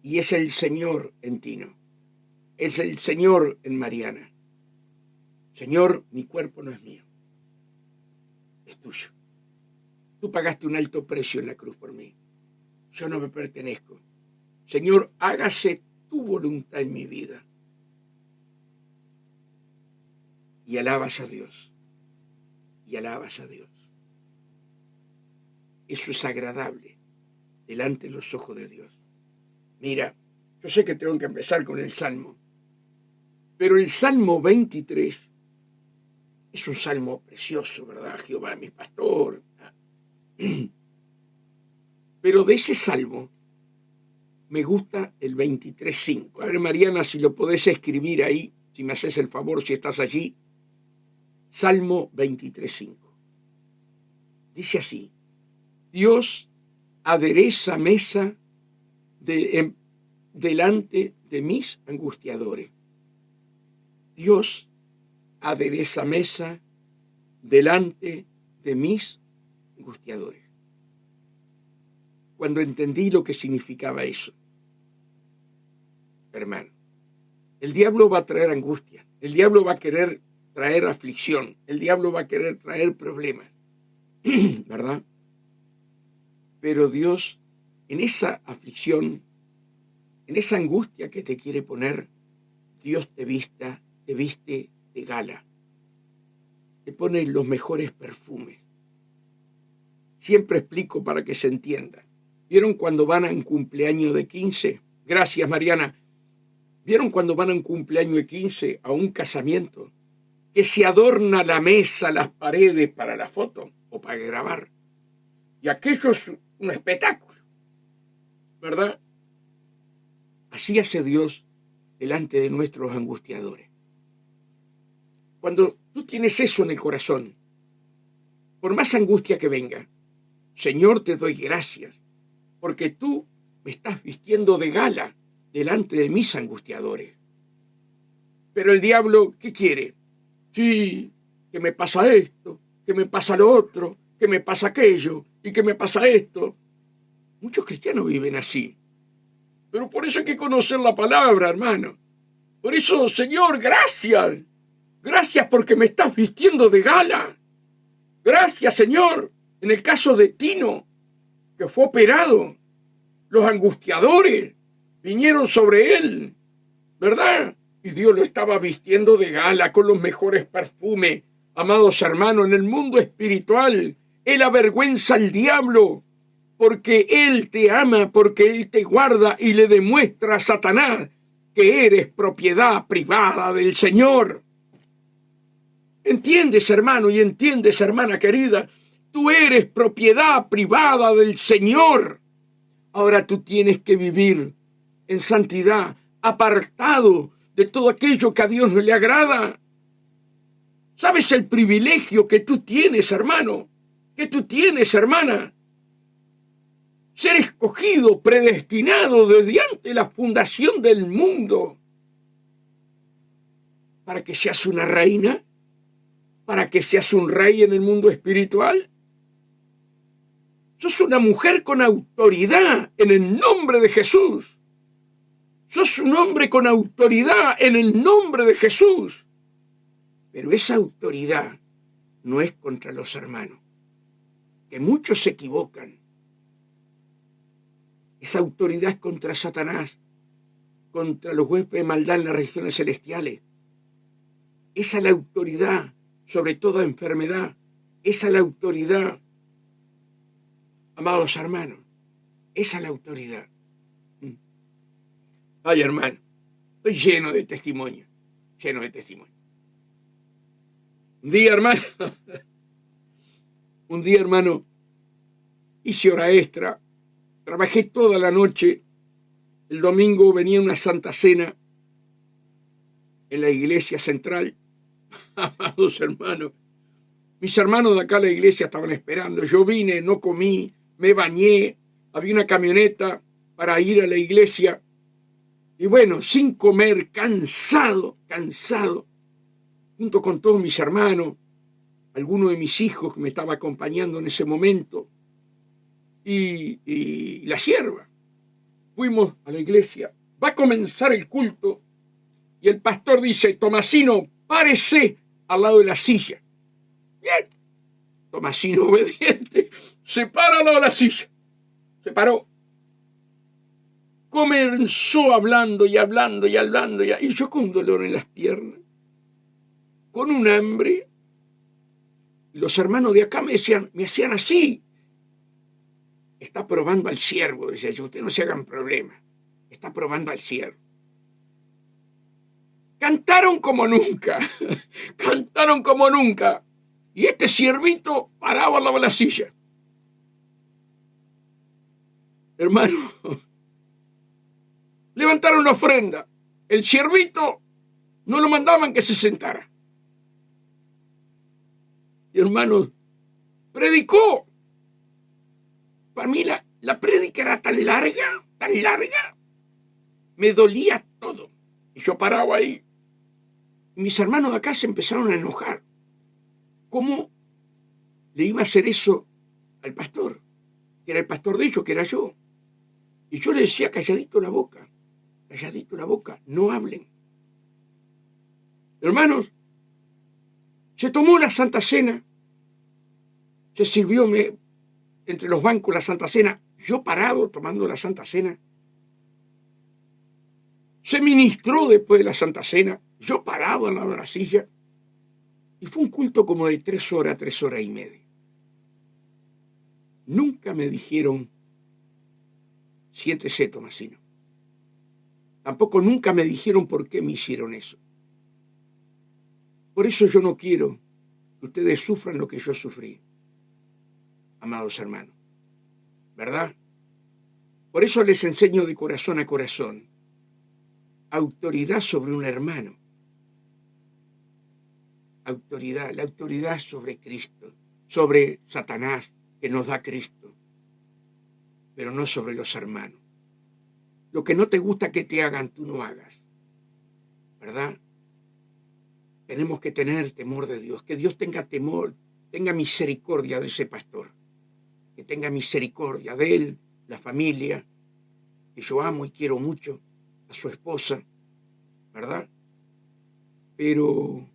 y es el Señor en Tino. Es el Señor en Mariana. Señor, mi cuerpo no es mío, es tuyo. tú pagaste un alto precio en la cruz por mí. Yo no me pertenezco. Señor, hágase tu voluntad en mi vida. Y alabas a Dios. Y alabas a Dios. Eso es agradable delante de los ojos de Dios. Mira, yo sé que tengo que empezar con el Salmo, pero el Salmo 23 es un salmo precioso, ¿verdad? Jehová, mi pastor. Pero de ese salmo me gusta el 23.5. A ver, Mariana, si lo podés escribir ahí, si me haces el favor, si estás allí. Salmo 23.5. Dice así: Dios adereza mesa delante de mis angustiadores. Dios adereza mesa delante de mis angustiadores. Cuando entendí lo que significaba eso, hermano, el diablo va a traer angustia, el diablo va a querer traer aflicción, el diablo va a querer traer problemas, ¿verdad? Pero Dios, en esa aflicción, en esa angustia que te quiere poner, Dios te viste de gala, te pone los mejores perfumes. Siempre explico para que se entienda. ¿Vieron cuando van a un cumpleaños de 15? Gracias, Mariana. ¿Vieron cuando van a un cumpleaños de 15, a un casamiento, que se adorna la mesa, las paredes para la foto o para grabar? Y aquello es un espectáculo, ¿verdad? Así hace Dios delante de nuestros angustiadores. Cuando tú tienes eso en el corazón, por más angustia que venga, Señor, te doy gracias, porque tú me estás vistiendo de gala delante de mis angustiadores. Pero el diablo, ¿qué quiere? Sí, que me pasa esto, que me pasa lo otro, que me pasa aquello y que me pasa esto. Muchos cristianos viven así. Pero por eso hay que conocer la palabra, hermano. Por eso, Señor, gracias. Gracias porque me estás vistiendo de gala. Gracias, Señor. En el caso de Tino, que fue operado, los angustiadores vinieron sobre él, ¿verdad? Y Dios lo estaba vistiendo de gala con los mejores perfumes. Amados hermanos, en el mundo espiritual, Él avergüenza al diablo porque Él te ama, porque Él te guarda y le demuestra a Satanás que eres propiedad privada del Señor. ¿Entiendes, hermano? Y entiendes, hermana querida, tú eres propiedad privada del Señor. Ahora tú tienes que vivir en santidad, apartado de todo aquello que a Dios no le agrada. ¿Sabes el privilegio que tú tienes, hermano? Que tú tienes, hermana. Ser escogido, predestinado desde antes de la fundación del mundo. Para que seas una reina, para que seas un rey en el mundo espiritual. Sos una mujer con autoridad en el nombre de Jesús. Sos un hombre con autoridad en el nombre de Jesús. Pero esa autoridad no es contra los hermanos, que muchos se equivocan. Esa autoridad es contra Satanás, contra los huéspedes de maldad en las regiones celestiales. Esa es la autoridad sobre toda enfermedad. Esa es la autoridad, amados hermanos. Esa es la autoridad. Ay, hermano, estoy lleno de testimonio, lleno de testimonio. Un día, hermano, hice hora extra, trabajé toda la noche. El domingo venía una santa cena en la iglesia central. Amados hermanos, mis hermanos de acá de la iglesia estaban esperando. Yo vine, no comí, me bañé, había una camioneta para ir a la iglesia. Y bueno, sin comer, cansado, junto con todos mis hermanos, algunos de mis hijos que me estaba acompañando en ese momento, y la sierva. Fuimos a la iglesia, va a comenzar el culto, y el pastor dice: Tomasino, párese al lado de la silla. Bien, Tomasino obediente, sepáralo de la silla. Se paró. Comenzó hablando y hablando y hablando, y yo con dolor en las piernas, con un hambre. Y los hermanos de acá me hacían así. Está probando al siervo, decía yo, ustedes no se hagan problema. Está probando al siervo. Cantaron como nunca, cantaron como nunca. Y este siervito paraba al lado de la silla. Hermano, levantaron la ofrenda. El siervito no lo mandaban que se sentara. Y hermano, predicó. Para mí la prédica era tan larga, me dolía todo. Y yo paraba ahí. Y mis hermanos de acá se empezaron a enojar. ¿Cómo le iba a hacer eso al pastor? Que era el pastor de ellos, que era yo. Y yo le decía, calladito la boca, no hablen. Hermanos, se tomó la Santa Cena, se sirvió entre los bancos la Santa Cena, yo parado tomando la Santa Cena. Se ministró después de la Santa Cena, yo parado al lado de la silla. Y fue un culto como de 3 horas y media. Nunca me dijeron, siéntese, Tomasino. Tampoco nunca me dijeron por qué me hicieron eso. Por eso yo no quiero que ustedes sufran lo que yo sufrí, amados hermanos. ¿Verdad? Por eso les enseño de corazón a corazón. Autoridad sobre un hermano. Autoridad, la autoridad sobre Cristo, sobre Satanás, que nos da Cristo, pero no sobre los hermanos. Lo que no te gusta que te hagan, tú no hagas. ¿Verdad? Tenemos que tener temor de Dios, que Dios tenga temor, tenga misericordia de ese pastor, que tenga misericordia de él, la familia, que yo amo y quiero mucho, a su esposa, ¿verdad? Pero,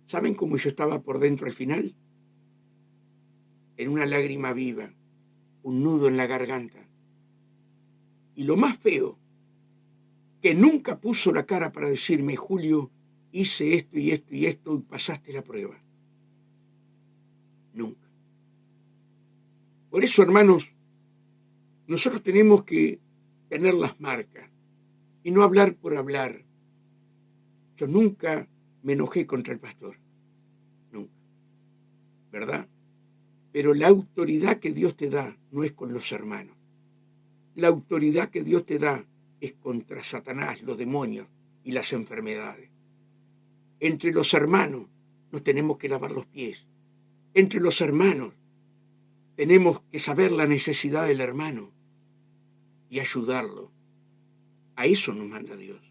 ¿saben cómo yo estaba por dentro al final? En una lágrima viva, un nudo en la garganta. Y lo más feo, que nunca puso la cara para decirme, Julio, hice esto y esto y esto y pasaste la prueba. Nunca. Por eso, hermanos, nosotros tenemos que tener las marcas y no hablar por hablar. Yo nunca me enojé contra el pastor. Nunca. ¿Verdad? Pero la autoridad que Dios te da no es con los hermanos. La autoridad que Dios te da es contra Satanás, los demonios y las enfermedades. Entre los hermanos nos tenemos que lavar los pies. Entre los hermanos tenemos que saber la necesidad del hermano y ayudarlo. A eso nos manda Dios.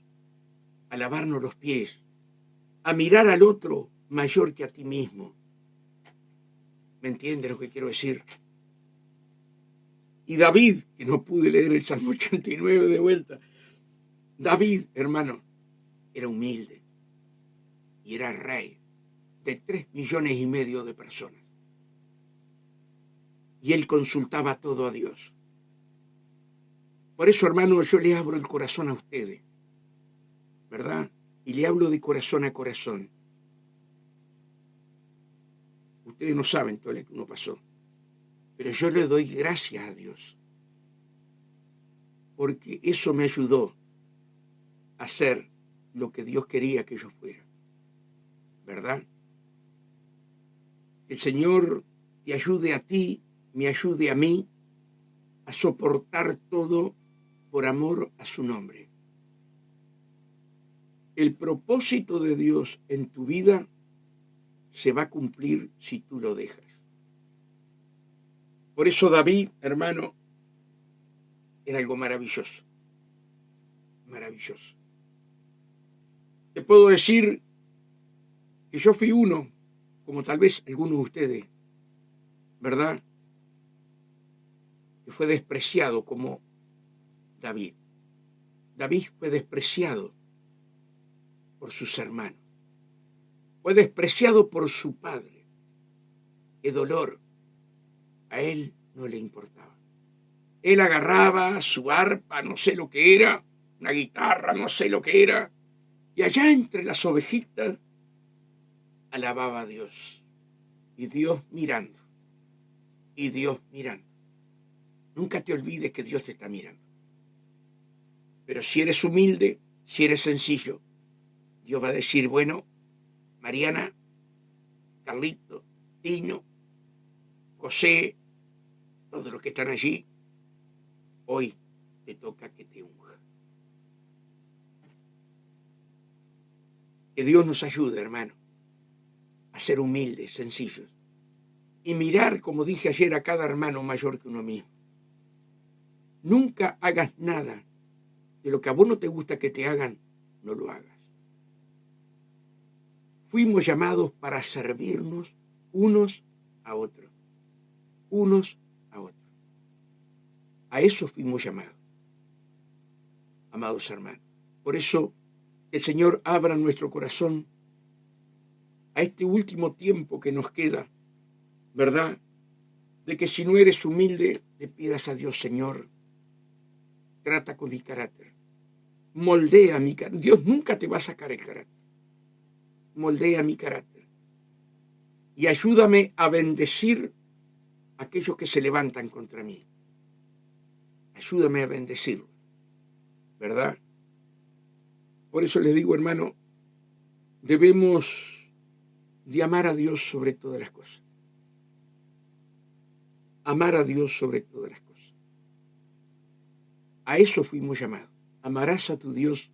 A lavarnos los pies. A mirar al otro mayor que a ti mismo. ¿Me entiendes lo que quiero decir? Y David, que no pude leer el Salmo 89 de vuelta. David, hermano, era humilde y era rey de 3,5 millones de personas. Y él consultaba todo a Dios. Por eso, hermano, yo le abro el corazón a ustedes, ¿verdad? Y le hablo de corazón a corazón. Ustedes no saben todo lo que uno pasó, pero yo le doy gracias a Dios, porque eso me ayudó a ser lo que Dios quería que yo fuera, ¿verdad? El Señor te ayude a ti, me ayude a mí a soportar todo por amor a su nombre. El propósito de Dios en tu vida se va a cumplir si tú lo dejas. Por eso David, hermano, era algo maravilloso. Maravilloso. Te puedo decir que yo fui uno, como tal vez algunos de ustedes, ¿verdad? Que fue despreciado como David. David fue despreciado por sus hermanos. Fue despreciado por su padre. Qué dolor. A él no le importaba. Él agarraba su arpa, no sé lo que era, una guitarra, no sé lo que era, y allá entre las ovejitas alababa a Dios. Y Dios mirando, y Dios mirando. Nunca te olvides que Dios te está mirando. Pero si eres humilde, si eres sencillo, Dios va a decir, bueno, Mariana, Carlito, Tino, José, todos los que están allí, hoy te toca que te unja. Que Dios nos ayude, hermano, a ser humildes, sencillos, y mirar, como dije ayer, a cada hermano mayor que uno mismo. Nunca hagas nada de lo que a vos no te gusta que te hagan, no lo hagas. Fuimos llamados para servirnos unos a otros, unos a otros. A eso fuimos llamados, amados hermanos. Por eso el Señor abra nuestro corazón a este último tiempo que nos queda, ¿verdad? De que si no eres humilde, le pidas a Dios, Señor, trata con mi carácter, moldea mi carácter. Dios nunca te va a sacar el carácter. Moldea mi carácter. Y ayúdame a bendecir a aquellos que se levantan contra mí. Ayúdame a bendecirlos, ¿verdad? Por eso les digo, hermano, debemos de amar a Dios sobre todas las cosas. Amar a Dios sobre todas las cosas. A eso fuimos llamados. Amarás a tu Dios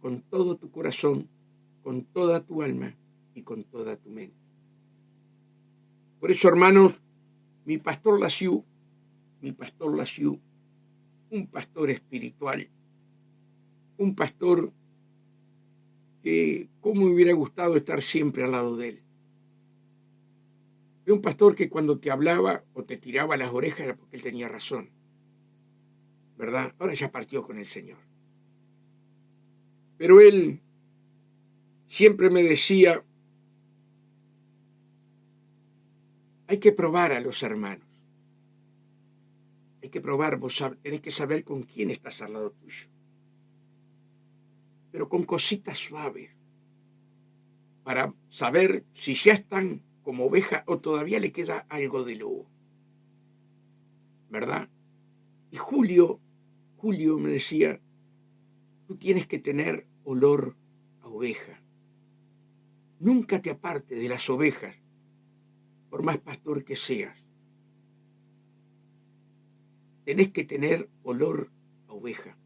con todo tu corazón, con toda tu alma y con toda tu mente. Por eso, hermanos, mi pastor Lasiu, un pastor espiritual, un pastor que cómo me hubiera gustado estar siempre al lado de él. Era un pastor que cuando te hablaba o te tiraba las orejas era porque él tenía razón, ¿verdad? Ahora ya partió con el Señor. Pero él siempre me decía, hay que probar a los hermanos. Hay que probar, vos tenés que saber con quién estás al lado tuyo. Pero con cositas suaves, para saber si ya están como oveja o todavía le queda algo de lobo, ¿verdad? Y Julio me decía, tú tienes que tener olor a oveja. Nunca te apartes de las ovejas, por más pastor que seas. Tenés que tener olor a oveja.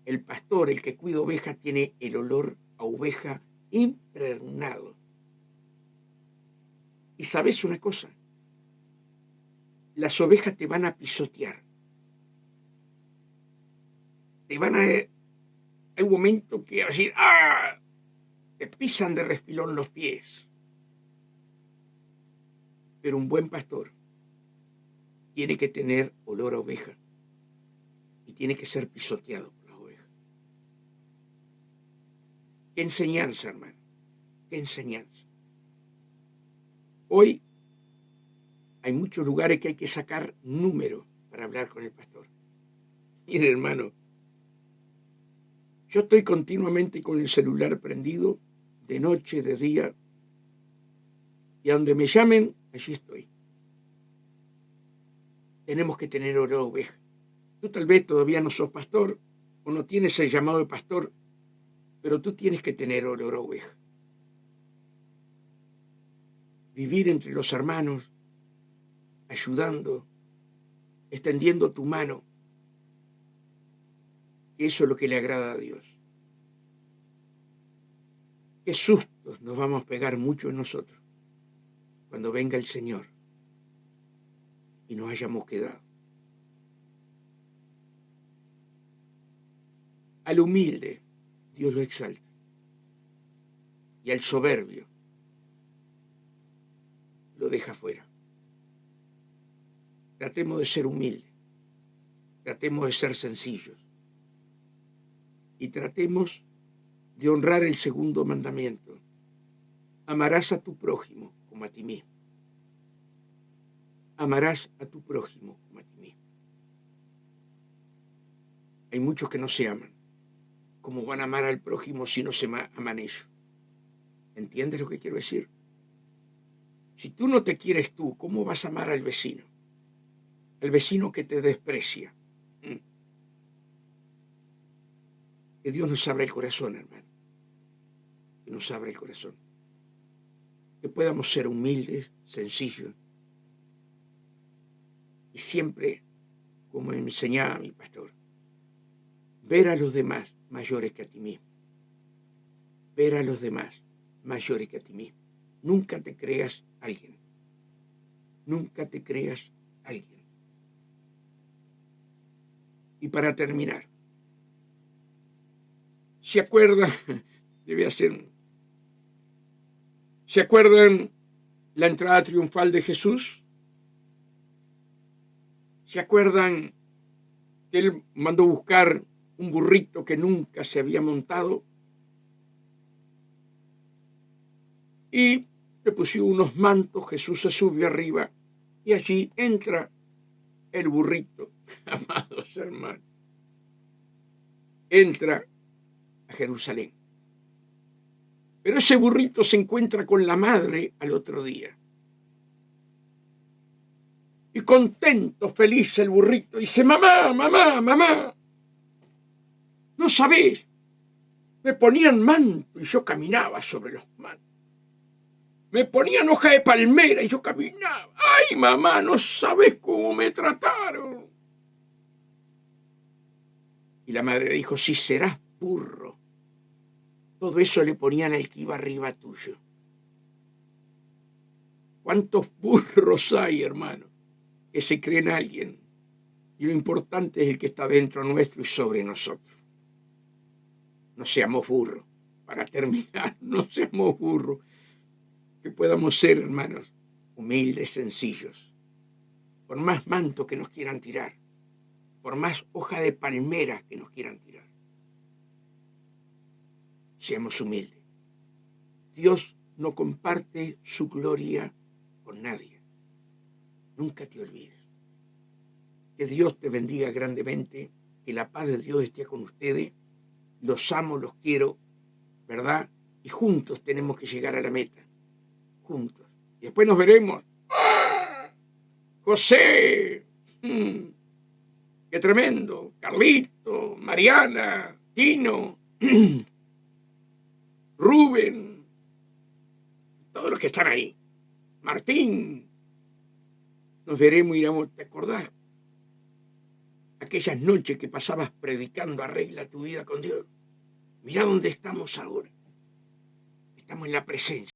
El pastor, el que cuida ovejas, tiene el olor a oveja impregnado. Y sabes una cosa, las ovejas te van a pisotear. Hay un momento que va a decir, ¡ah! Te pisan de refilón los pies. Pero un buen pastor tiene que tener olor a oveja y tiene que ser pisoteado por las ovejas. Qué enseñanza, hermano, qué enseñanza. Hoy hay muchos lugares que hay que sacar números para hablar con el pastor. Mire, hermano, yo estoy continuamente con el celular prendido, de noche, de día, y a donde me llamen, allí estoy. Tenemos que tener olor a oveja. Tú tal vez todavía no sos pastor, o no tienes el llamado de pastor, pero tú tienes que tener olor a oveja. Vivir entre los hermanos, ayudando, extendiendo tu mano. Eso es lo que le agrada a Dios. Qué sustos nos vamos a pegar mucho en nosotros cuando venga el Señor y nos hayamos quedado. Al humilde, Dios lo exalta. Y al soberbio, lo deja fuera. Tratemos de ser humildes. Tratemos de ser sencillos. Y tratemos de honrar el segundo mandamiento. Amarás a tu prójimo como a ti mismo. amarás a tu prójimo como a ti mismo. Hay muchos que no se aman. ¿Cómo van a amar al prójimo si no se aman ellos? ¿Entiendes lo que quiero decir? Si tú no te quieres tú, ¿cómo vas a amar al vecino? El vecino que te desprecia. Que Dios nos abra el corazón, hermano. Que nos abra el corazón. Que podamos ser humildes, sencillos. Y siempre, como me enseñaba mi pastor, ver a los demás mayores que a ti mismo. Ver a los demás mayores que a ti mismo. Nunca te creas alguien. Nunca te creas alguien. Y para terminar, ¿se acuerdan? ¿Se acuerdan la entrada triunfal de Jesús? ¿Se acuerdan que él mandó buscar un burrito que nunca se había montado? Y le pusieron unos mantos, Jesús se subió arriba y allí entra el burrito, amados hermanos. Entra a Jerusalén. Pero ese burrito se encuentra con la madre al otro día. Y contento, feliz el burrito, dice, mamá, mamá, mamá, ¿no sabés? Me ponían manto y yo caminaba sobre los mantos. Me ponían hoja de palmera y yo caminaba. ¡Ay, mamá, no sabes cómo me trataron! Y la madre dijo, sí, serás burro. Todo eso le ponían al que iba arriba tuyo. ¿Cuántos burros hay, hermano, que se creen alguien? Y lo importante es el que está dentro nuestro y sobre nosotros. No seamos burros. Para terminar, no seamos burros. Que podamos ser, hermanos, humildes, sencillos. Por más manto que nos quieran tirar, por más hoja de palmera que nos quieran tirar, seamos humildes. Dios no comparte su gloria con nadie. Nunca te olvides. Que Dios te bendiga grandemente, que la paz de Dios esté con ustedes. Los amo, los quiero, ¿verdad? Y juntos tenemos que llegar a la meta. Juntos. Y después nos veremos. ¡Ah! José, qué tremendo. Carlito, Mariana, Tino, Rubén, todos los que están ahí. Martín. Nos veremos y iremos. ¿Te acordás? Aquellas noches que pasabas predicando, arregla tu vida con Dios. Mirá dónde estamos ahora. Estamos en la presencia.